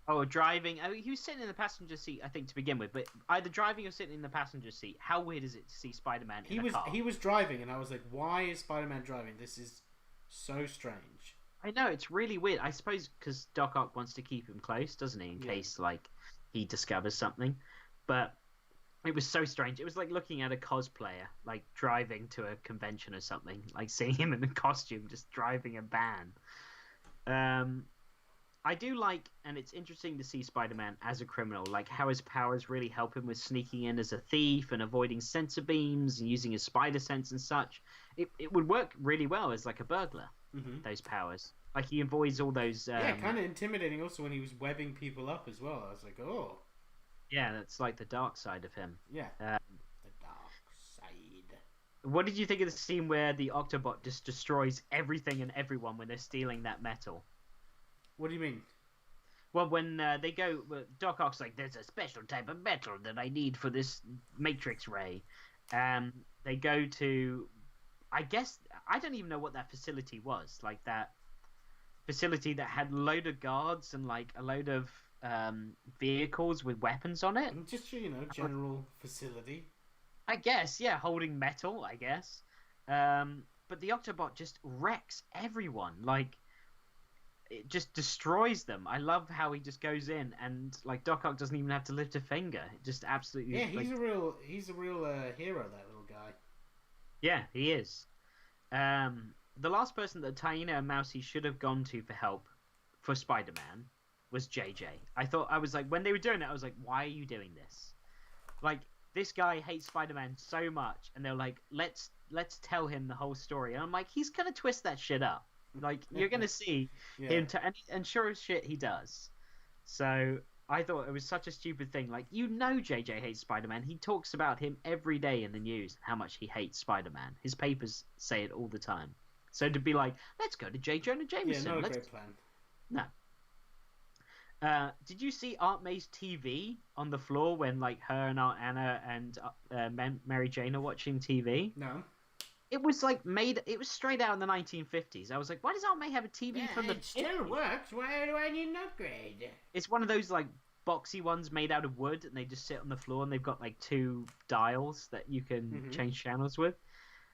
Oh, driving. Oh, he was sitting in the passenger seat, I think, to begin with. But either driving or sitting in the passenger seat. How weird is it to see Spider-Man in a car? He was driving, and I was like, why is Spider-Man driving? This is so strange. I know, it's really weird. I suppose because Doc Ock wants to keep him close, doesn't he? In case, like, he discovers something. But it was so strange. It was like looking at a cosplayer, like, driving to a convention or something. Like, seeing him in a costume, just driving a van. I do like, and it's interesting to see Spider-Man as a criminal, like how his powers really help him with sneaking in as a thief and avoiding sensor beams and using his spider sense and such. It would work really well as like a burglar, those powers. Like he avoids all those... kind of intimidating also when he was webbing people up as well. I was like, oh. Yeah, that's like the dark side of him. Yeah, the dark side. What did you think of the scene where the Octobot just destroys everything and everyone when they're stealing that metal? What do you mean? Well, when they go, Doc Ock's like, there's a special type of metal that I need for this Matrix ray. They go to, I guess, I don't even know what that facility was. Like that facility that had a load of guards and like a load of vehicles with weapons on it. Just, general facility. I guess, yeah, holding metal, I guess. But the Octobot just wrecks everyone. Like, it just destroys them. I love how he just goes in and like Doc Ock doesn't even have to lift a finger. It just absolutely. Yeah, he's a real hero. That little guy. Yeah, he is. The last person that Taina and Mousy should have gone to for help for Spider-Man was JJ. I was like, when they were doing it, I was like, why are you doing this? Like, this guy hates Spider-Man so much, and they're like, let's tell him the whole story. And I'm like, he's gonna twist that shit up. Like, you're going to see him, and sure as shit, he does. So, I thought it was such a stupid thing. Like, JJ hates Spider-Man. He talks about him every day in the news, how much he hates Spider-Man. His papers say it all the time. So, to be like, let's go to J. Jonah Jameson. Yeah, not a great plan. No. Did you see Aunt May's TV on the floor when, like, her and Aunt Anna and Mary Jane are watching TV? No. It was like it was straight out in the 1950s. I was like, why does Aunt May have a TV from the... It still works. Why do I need an upgrade? It's one of those like boxy ones made out of wood, and they just sit on the floor, and they've got like 2 dials that you can change channels with.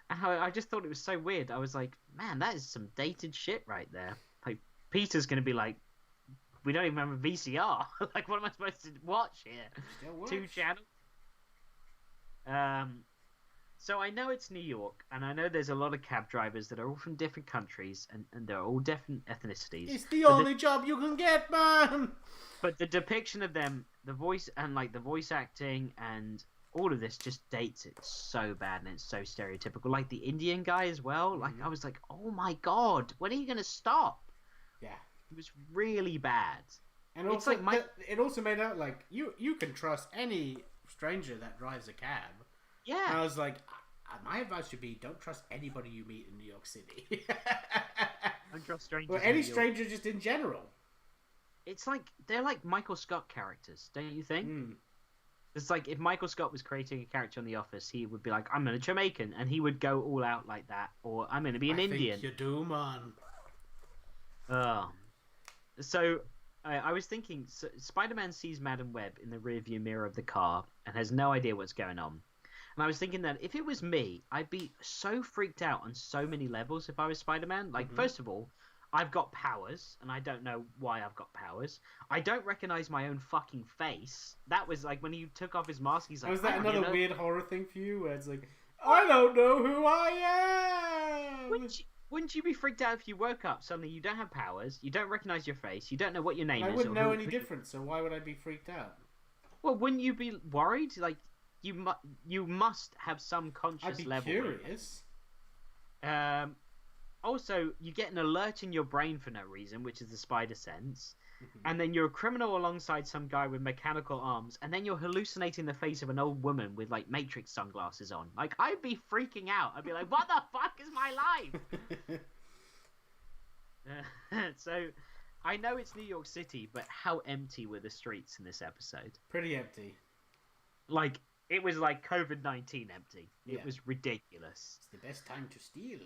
And I just thought it was so weird. I was like, man, that is some dated shit right there. Like, Peter's going to be like, we don't even have a VCR. Like, what am I supposed to watch here? Still works. 2 channels? So I know it's New York, and I know there's a lot of cab drivers that are all from different countries, and they're all different ethnicities. It's the only job you can get, man! But the depiction of them, the voice, and like the voice acting, and all of this just dates it so bad, and it's so stereotypical. Like the Indian guy as well. Like, I was like, oh my god, when are you going to stop? Yeah. It was really bad. And also, it's like it also made out like, you can trust any stranger that drives a cab. Yeah. And I was like, my advice should be, don't trust anybody you meet in New York City. Don't trust strangers. Or any stranger just in general. It's like, they're like Michael Scott characters, don't you think? It's like, if Michael Scott was creating a character on The Office, he would be like, I'm a Jamaican, and he would go all out like that. Or, I'm going to be an Indian. I think you do, man. So, I was thinking, Spider-Man sees Madam Web in the rearview mirror of the car, and has no idea what's going on. And I was thinking that if it was me, I'd be so freaked out on so many levels if I was Spider-Man. Like, first of all, I've got powers, and I don't know why I've got powers. I don't recognize my own fucking face. That was like when he took off his mask, he's like... Was that another weird horror thing for you, where it's like, I don't know who I am? Wouldn't you be freaked out if you woke up, suddenly you don't have powers, you don't recognize your face, you don't know what your name is? I wouldn't know any difference, so why would I be freaked out? Well, wouldn't you be worried? Like, you must have some conscious level. I'd be curious. Also, you get an alert in your brain for no reason, which is the spider sense, and then you're a criminal alongside some guy with mechanical arms, and then you're hallucinating the face of an old woman with like Matrix sunglasses on. Like, I'd be freaking out. I'd be like, what the fuck is my life? So, I know it's New York City, but how empty were the streets in this episode? Pretty empty. Like, it was like COVID-19 empty. It was ridiculous. It's the best time to steal.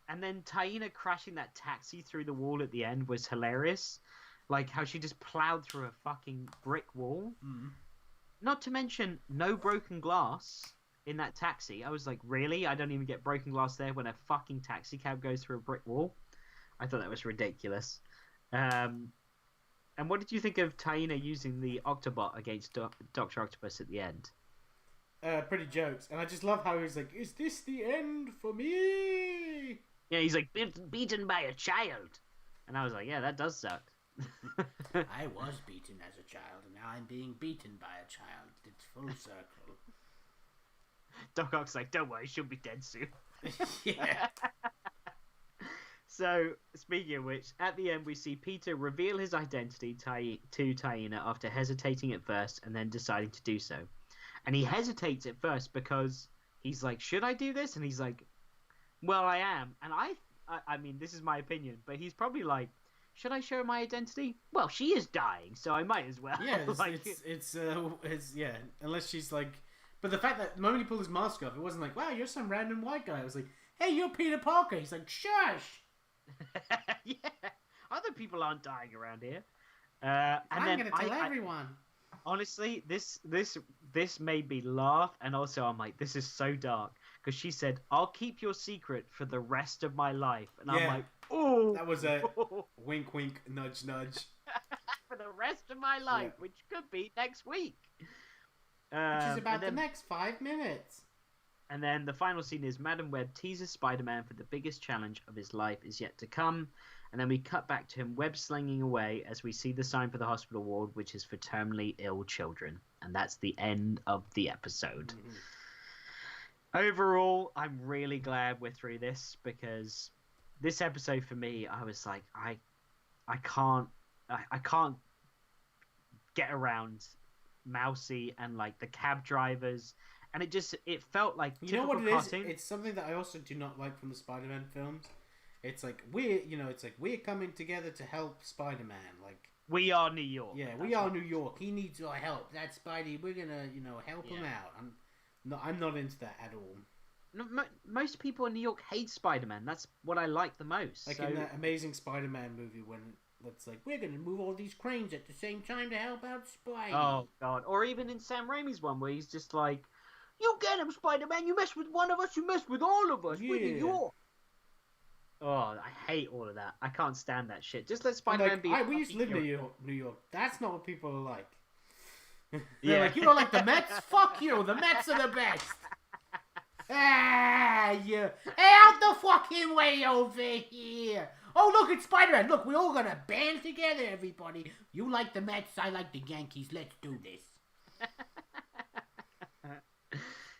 And then Taina crashing that taxi through the wall at the end was hilarious. Like, how she just plowed through a fucking brick wall. Not to mention, no broken glass in that taxi. I was like, really? I don't even get broken glass there when a fucking taxi cab goes through a brick wall? I thought that was ridiculous. And what did you think of Taina using the Octobot against Dr. Octopus at the end? Pretty jokes. And I just love how he's like, is this the end for me? Yeah, he's like, beaten by a child. And I was like, yeah, that does suck. I was beaten as a child, and now I'm being beaten by a child. It's full circle. Doc Ock's like, don't worry, she'll be dead soon. Yeah. So, speaking of which, at the end we see Peter reveal his identity to Taina after hesitating at first and then deciding to do so. And he hesitates at first because he's like, should I do this? And he's like, well, I am. And I mean, this is my opinion, but he's probably like, should I show my identity? Well, she is dying, so I might as well. Yeah, like, it's yeah. Unless she's like, but the fact that the moment he pulled his mask off, it wasn't like, wow, you're some random white guy. It was like, hey, you're Peter Parker. He's like, shush. Yeah, other people aren't dying around here. I'm gonna tell everyone. Honestly, this made me laugh, and also I'm like, this is so dark because she said, "I'll keep your secret for the rest of my life," and I'm like, oh, that was a wink, wink, nudge, nudge. For the rest of my life, which could be next week. Which is about the next 5 minutes. And then the final scene is Madam Web teases Spider-Man for the biggest challenge of his life is yet to come. And then we cut back to him web-slinging away as we see the sign for the hospital ward, which is for terminally ill children. And that's the end of the episode. Mm-hmm. Overall, I'm really glad we're through this because this episode for me, I was like, I can't get around Mousy and like the cab drivers. And it felt like you know what it cartoon. Is? It's something that I also do not like from the Spider-Man films. It's like we're coming together to help Spider-Man. Like we are New York. Yeah, we are New York. He needs our help. That's Spidey. We're gonna help him out. I'm not into that at all. No, most people in New York hate Spider-Man. That's what I like the most. Like in that Amazing Spider-Man movie when it's like we're gonna move all these cranes at the same time to help out Spidey. Oh God! Or even in Sam Raimi's one where he's just like, "You get him, Spider-Man. You mess with one of us, you mess with all of us. Yeah. We're New York." Oh, I hate all of that. I can't stand that shit. Just let Spider-Man be. We used to live in New York. That's not what people are like. They're Yeah. like, you don't like the Mets? Fuck you. The Mets are the best. Yeah. Hey, out the fucking way over here. Oh, look, it's Spider-Man. Look, we're all gonna band together, everybody. You like the Mets, I like the Yankees. Let's do this.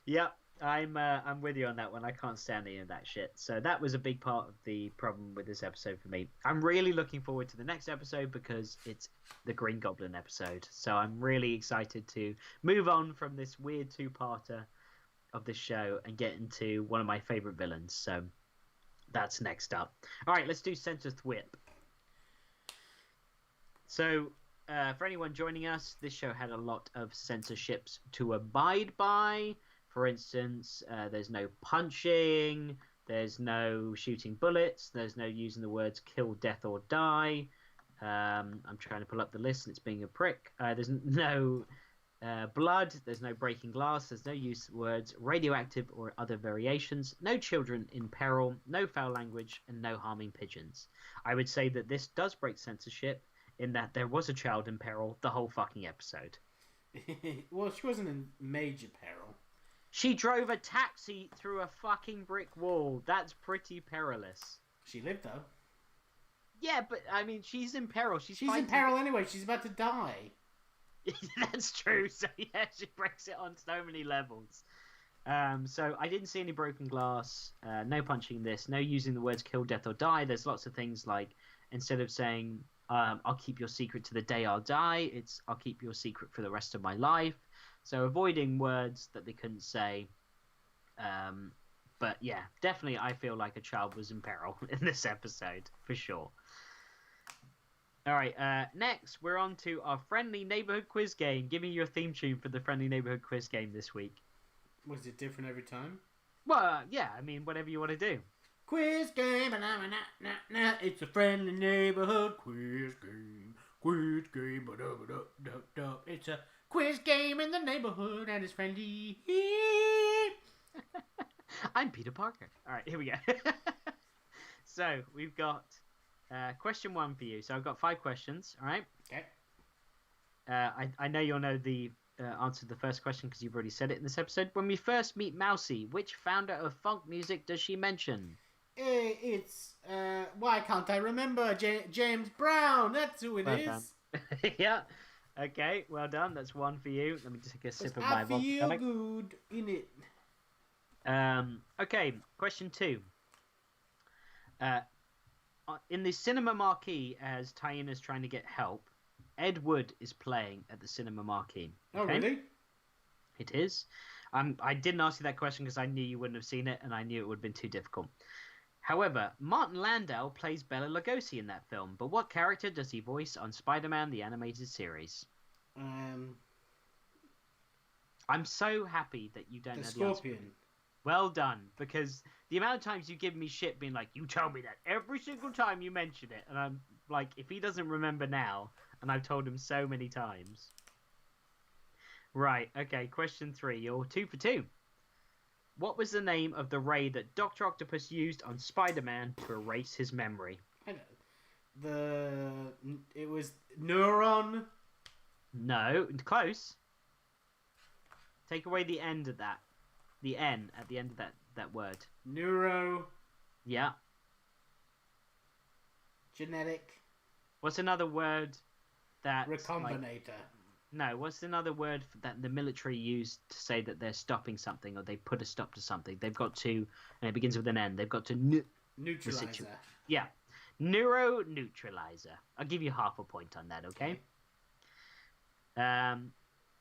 Yep. I'm with you on that one. I can't stand any of that shit. So that was a big part of the problem with this episode for me. I'm really looking forward to the next episode because it's the Green Goblin episode. So I'm really excited to move on from this weird two-parter of this show and get into one of my favorite villains. So that's next up. All right, let's do Center Thwip. So for anyone joining us, this show had a lot of censorships to abide by. For instance, there's no punching, there's no shooting bullets, there's no using the words kill, death, or die. I'm trying to pull up the list and it's being a prick. There's no blood, there's no breaking glass, there's no use of words radioactive or other variations, no children in peril, no foul language, and no harming pigeons. I would say that this does break censorship in that there was a child in peril the whole fucking episode. Well, she wasn't in major peril. She drove a taxi through a fucking brick wall. That's pretty perilous. She lived, though. Yeah, but, I mean, she's in peril. She's in peril anyway. She's about to die. That's true. So, yeah, she breaks it on so many levels. So, I didn't see any broken glass. No punching this. No using the words kill, death, or die. There's lots of things like, instead of saying, I'll keep your secret to the day I'll die, it's, I'll keep your secret for the rest of my life. So avoiding words that they couldn't say. But yeah, definitely I feel like a child was in peril in this episode, for sure. Alright, next we're on to our friendly neighborhood quiz game. Give me your theme tune for the friendly neighborhood quiz game this week. Was it different every time? Well, yeah, I mean, whatever you want to do. Quiz game, it's a friendly neighborhood quiz game. Quiz game, it's a quiz game in the neighborhood and it's friendly. I'm Peter Parker. All right, here we go. So we've got question 1 for you. So I've got 5 questions. All right. Okay. I know you'll know the answer to the first question because you've already said it in this episode. When we first meet Mousy, which founder of funk music does she mention? It's why can't I remember? James Brown. That's who it Well is. done. Yeah. Okay, well done. That's one for you. Let me just take a sip of I my vodka feel tonic. good in it. Okay, question 2. In the cinema marquee, as Tyene is trying to get help, Ed Wood is playing at the cinema marquee. Okay? Oh, really? It is. I didn't ask you that question because I knew you wouldn't have seen it, and I knew it would have been too difficult. However, Martin Landau plays Bela Lugosi in that film, but what character does he voice on Spider-Man the Animated Series? I'm so happy that you don't know the Scorpion. answer. Well done, because the amount of times you give me shit being like, you tell me that every single time you mention it, and I'm like, if he doesn't remember now, and I've told him so many times. Right, okay, question 3. You're 2 for 2. What was the name of the ray that Dr. Octopus used on Spider-Man to erase his memory? It was Neuron. No, close. Take away the end of that. The N at the end of that word. Neuro. Yeah. Genetic. What's another word that... Recombinator. No, what's another word that the military used to say that they're stopping something or they put a stop to something? They've got to, and it begins with an N. They've got to neutralizer. Yeah, neuroneutralizer. I'll give you half a point on that, okay?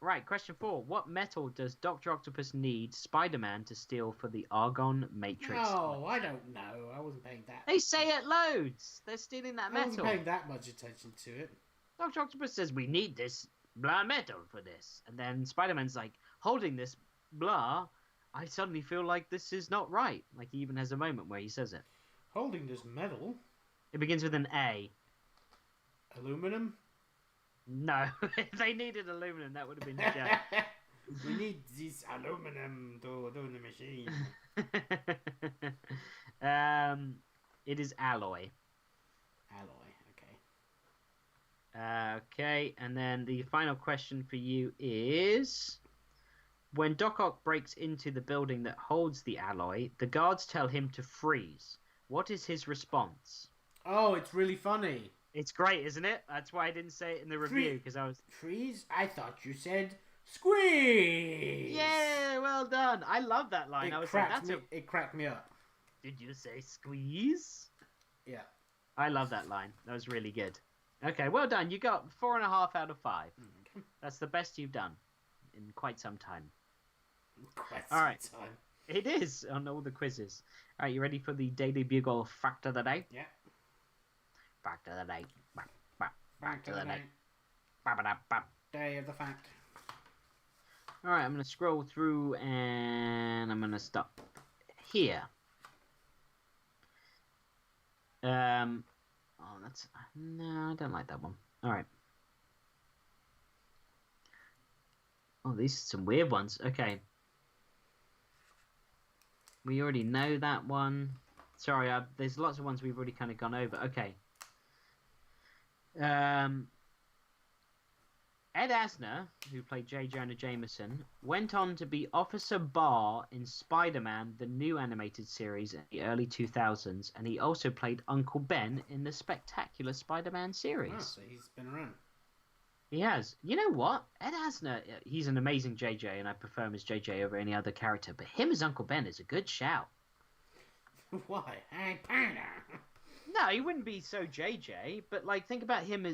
Right, question 4. What metal does Dr. Octopus need Spider-Man to steal for the Argon Matrix? Oh, I don't know. I wasn't paying that. They say it loads. They're stealing that metal. I wasn't paying that much attention to it. Dr. Octopus says, we need this blah metal for this. And then Spider-Man's like, holding this blah, I suddenly feel like this is not right. Like, he even has a moment where he says it. Holding this metal? It begins with an A. Aluminum? No. If they needed aluminum, that would have been a joke. We need this aluminum to do the machine. It is alloy. Okay, and then the final question for you is... When Doc Ock breaks into the building that holds the alloy, the guards tell him to freeze. What is his response? Oh, it's really funny. It's great, isn't it? That's why I didn't say it in the review, because I was... Freeze? I thought you said squeeze! Yeah, well done. I love that line. It cracked me up. Did you say squeeze? Yeah. I love that line. That was really good. Okay, well done. You got 4.5 out of 5. Okay. That's the best you've done in quite some time. All right. It is on all the quizzes. All right, you ready for the Daily Bugle Fact of the Day? Yeah. Fact of the Day. Fact of the Day. Day of the fact. All right, I'm going to scroll through and I'm going to stop here. Oh, that's... No, I don't like that one. All right. Oh, these are some weird ones. Okay. We already know that one. Sorry, there's lots of ones we've already kind of gone over. Okay. Ed Asner, who played J. Jonah Jameson, went on to be Officer Barr in Spider-Man, the new animated series in the early 2000s, and he also played Uncle Ben in the Spectacular Spider-Man series. Oh, so he's been around. He has. You know what? Ed Asner, he's an amazing JJ, and I prefer him as JJ over any other character, but him as Uncle Ben is a good shout. Why? Hey, Panda! No, he wouldn't be so JJ, but like think about him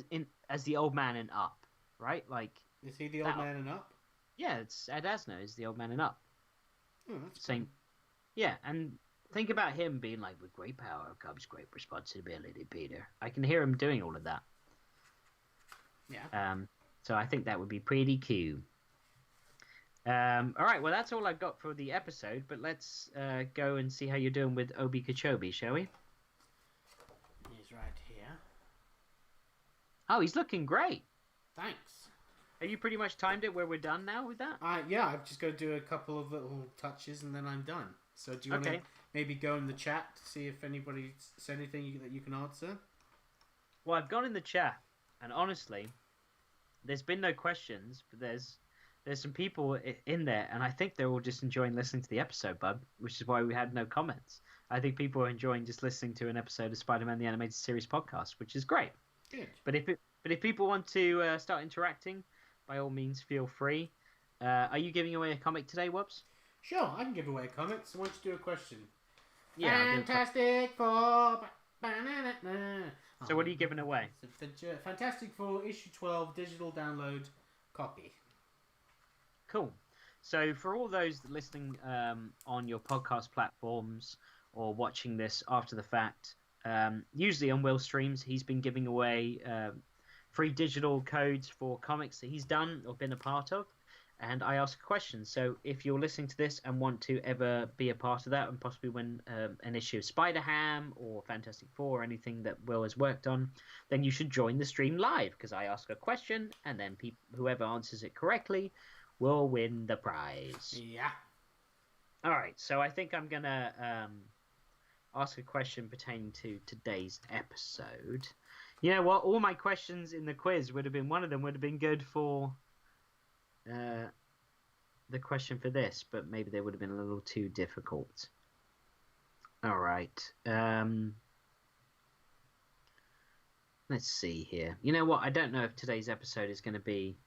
as the old man in Up, right? Like, is he the old man in Up? Yeah, it's Ed Asner is the old man in Up. Oh, that's same. Cool. Yeah, and think about him being like, with great power comes great responsibility, Peter. I can hear him doing all of that. Yeah. So I think that would be pretty cool. All right, well that's all I've got for the episode, but let's go and see how you're doing with Obi Kenobi, shall we? He's right here. Oh, he's looking great. Thanks. Have you pretty much timed it where we're done now with that? Yeah, I've just got to do a couple of little touches and then I'm done. So do you want to maybe go in the chat to see if anybody said anything that you can answer? Well, I've gone in the chat, and honestly, there's been no questions, but there's some people in there, and I think they're all just enjoying listening to the episode, bud, which is why we had no comments. I think people are enjoying just listening to an episode of Spider-Man the Animated Series podcast, which is great. Good. But if people want to start interacting, by all means, feel free. Are you giving away a comic today, Wobbs? Sure, I can give away comics. Why don't you do a question? Yeah. Fantastic Four. So what are you giving away? The Fantastic Four issue 12 digital download copy. Cool. So for all those listening on your podcast platforms or watching this after the fact, usually on Will Streams, he's been giving away free digital codes for comics that he's done or been a part of. And I ask a question. So if you're listening to this and want to ever be a part of that and possibly win an issue of Spider-Ham or Fantastic Four or anything that Will has worked on, then you should join the stream live, because I ask a question and then whoever answers it correctly will win the prize. Yeah. All right. So I think I'm going to ask a question pertaining to today's episode. You know what? All my questions in the quiz one of them would have been good for the question for this, but maybe they would have been a little too difficult. All right. Let's see here. You know what? I don't know if today's episode is going to be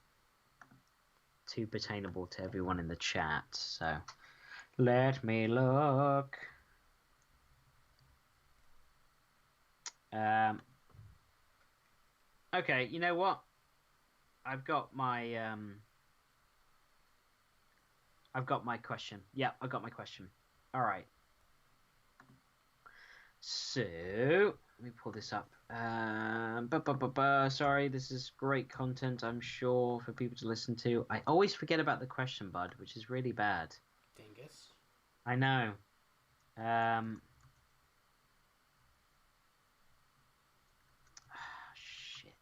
too pertainable to everyone in the chat, so let me look. Okay, you know what? I've got my question. Yeah, I got my question. All right. So let me pull this up. Sorry, this is great content, I'm sure, for people to listen to. I always forget about the question, Bud, which is really bad. Dingus. I know. Shit.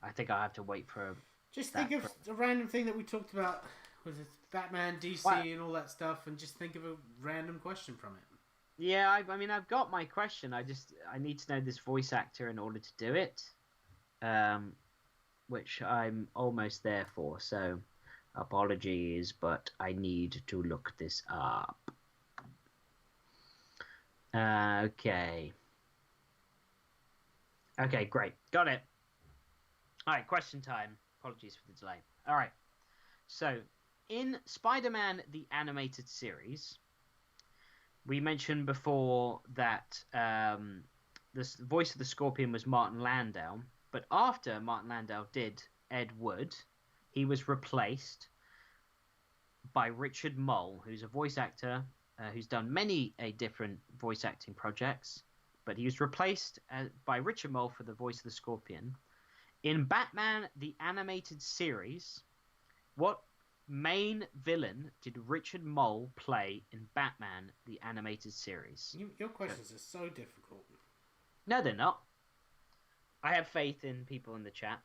I think I'll have to wait for. Just think of a random thing that we talked about. Was it Batman, DC, and all that stuff, and just think of a random question from it. Yeah, I mean, I've got my question. I need to know this voice actor in order to do it, which I'm almost there for. So, apologies, but I need to look this up. Okay. Okay, great. Got it. All right, question time. Apologies for the delay. All right. So, in Spider-Man the Animated Series, we mentioned before that the voice of the Scorpion was Martin Landau, but after Martin Landau did Ed Wood, he was replaced by Richard Mole, who's a voice actor who's done many different voice acting projects, but he was replaced by Richard Mole for the voice of the Scorpion. In Batman the Animated Series, what main villain did Richard Mole play in Batman the Animated Series? Your questions are so difficult. No, they're not. I have faith in people in the chat,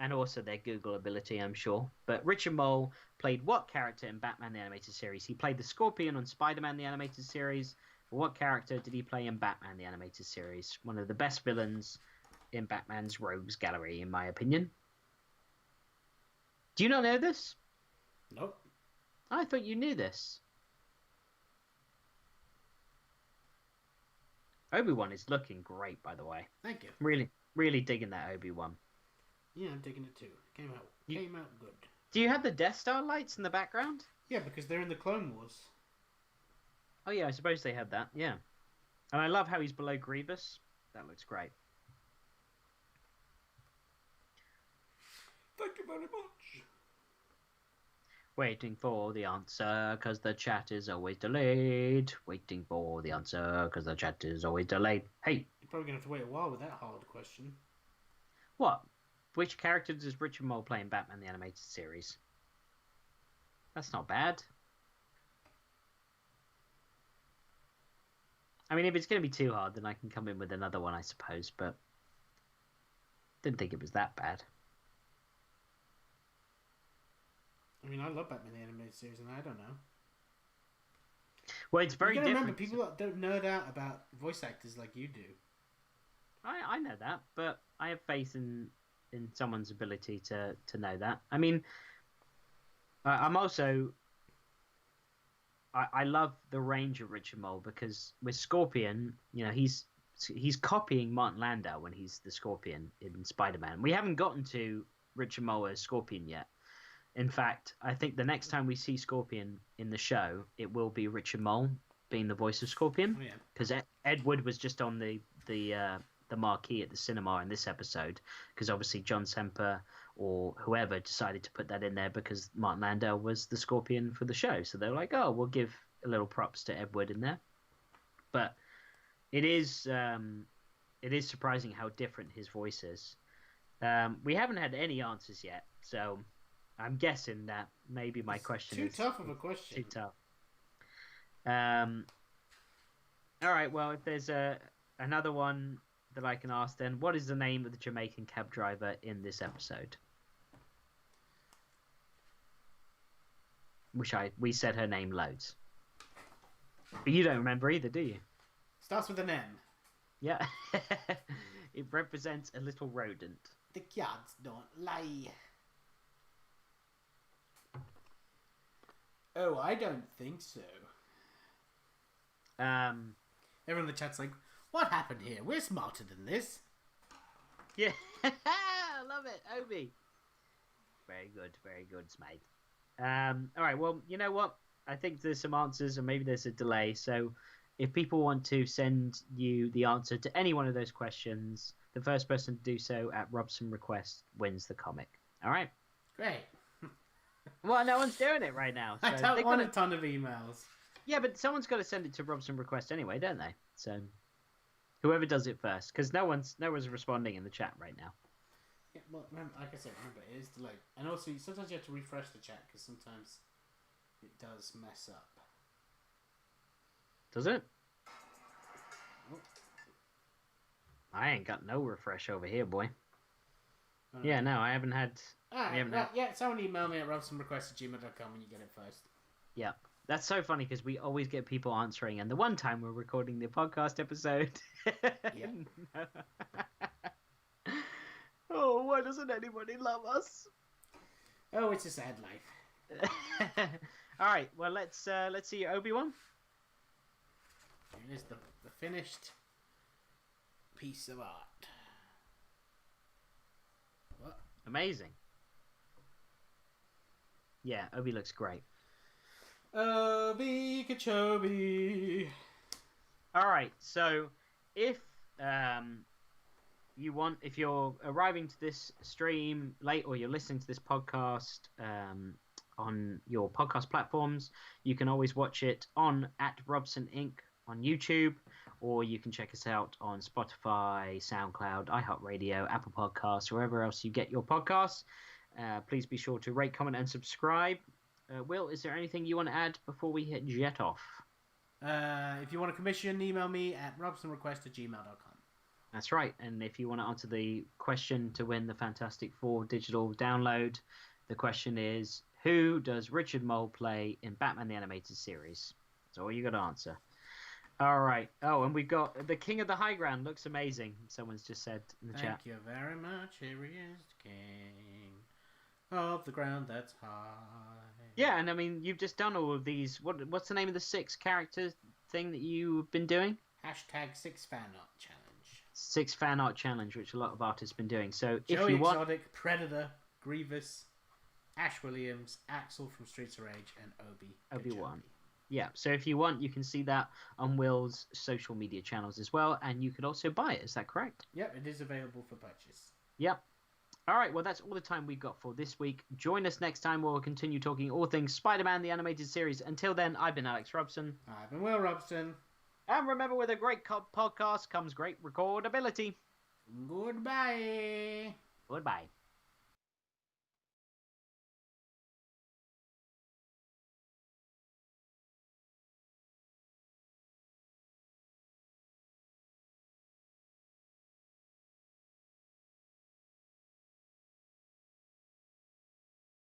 and also their Google ability, I'm sure. But Richard Mole played what character in Batman the Animated Series? He played the Scorpion on Spider-Man the Animated Series. But what character did he play in Batman the Animated Series? One of the best villains in Batman's Rogues Gallery, in my opinion. Do you not know this? Nope. I thought you knew this. Obi-Wan is looking great, by the way. Thank you. Really, really digging that Obi-Wan. Yeah, I'm digging it too. Came out good. Do you have the Death Star lights in the background? Yeah, because they're in the Clone Wars. Oh yeah, I suppose they had that. Yeah, and I love how he's below Grievous. That looks great. Thank you very much. Waiting for the answer, because the chat is always delayed. Waiting for the answer, because the chat is always delayed. Hey! You're probably going to have to wait a while with that hard question. What? Which character does Richard Mole play in Batman the Animated Series? That's not bad. I mean, if it's going to be too hard, then I can come in with another one, I suppose, but didn't think it was that bad. I mean, I love Batman the Animated Series, and I don't know. Well, it's very different. Remember, people that don't nerd out about voice actors like you do. I know that, but I have faith in someone's ability to know that. I mean, I'm also I love the range of Richard Mole, because with Scorpion, he's copying Martin Landau when he's the Scorpion in Spider-Man. We haven't gotten to Richard Mole as Scorpion yet. In fact, I think the next time we see Scorpion in the show, it will be Richard Mole being the voice of Scorpion. Because Ed Wood was just on the marquee at the cinema in this episode, because obviously John Semper or whoever decided to put that in there because Martin Landau was the Scorpion for the show. So they're like, oh, we'll give a little props to Ed Wood in there. But it is surprising how different his voice is. We haven't had any answers yet, so I'm guessing that maybe my question is too tough of a question. Too tough. All right, well, if there's another one that I can ask, then what is the name of the Jamaican cab driver in this episode? We said her name loads. But you don't remember either, do you? Starts with an M. Yeah. It represents a little rodent. The cats don't lie. Oh, I don't think so. Everyone in the chat's like, what happened here? We're smarter than this. Yeah. I love it, Obi. Very good, mate. All right, well, you know what? I think there's some answers, or maybe there's a delay. So if people want to send you the answer to any one of those questions, the first person to do so at Robson Request wins the comic. All right? Great. Well, no one's doing it right now. So I don't want a ton of emails. Yeah, but someone's got to send it to Robson Request anyway, don't they? So whoever does it first, because no one's responding in the chat right now. Yeah, well, remember, like I said, it is delayed. And also, sometimes you have to refresh the chat, because sometimes it does mess up. Does it? Oh. I ain't got no refresh over here, boy. Yeah, no, I haven't had... Yeah, someone email me at robsonrequest@gmail.com when you get it first. Yeah. That's so funny, because we always get people answering, and the one time we're recording the podcast episode... Yeah. Oh, why doesn't anybody love us? Oh, it's a sad life. All right, well, let's see your Obi-Wan. Here is the finished piece of art. What? Amazing. Yeah, Obi looks great. Obi Kachobi. All right, so if if you're arriving to this stream late, or you're listening to this podcast on your podcast platforms, you can always watch it at RobsonINK on YouTube, or you can check us out on Spotify, SoundCloud, iHeartRadio, Apple Podcasts, wherever else you get your podcasts. Please be sure to rate, comment, and subscribe. Will, is there anything you want to add before we hit jet off? If you want to commission, email me at robsonrequest@gmail.com. That's right. And if you want to answer the question to win the Fantastic Four digital download, the question is, who does Richard Mole play in Batman the Animated Series? That's all you got to answer. All right. Oh, and we've got the King of the High Ground. Looks amazing. Someone's just said in the chat. Thank you very much. Here he is, King of the ground that's high. Yeah, and I mean, you've just done all of these. What's the name of the 6 character thing that you've been doing? #6fanart challenge. 6 fan art challenge, which a lot of artists have been doing. So Joey if you want, Exotic, Predator, Grievous, Ash Williams, Axel from Streets of Rage, and Obi-Wan. Yeah, so if you want, you can see that on Will's social media channels as well, and you can also buy it. Is that correct? Yep, it is available for purchase. Yep. All right, well, that's all the time we've got for this week. Join us next time where we'll continue talking all things Spider-Man, the animated series. Until then, I've been Alex Robson. I've been Will Robson. And remember, with a great podcast comes great recordability. Goodbye. Goodbye.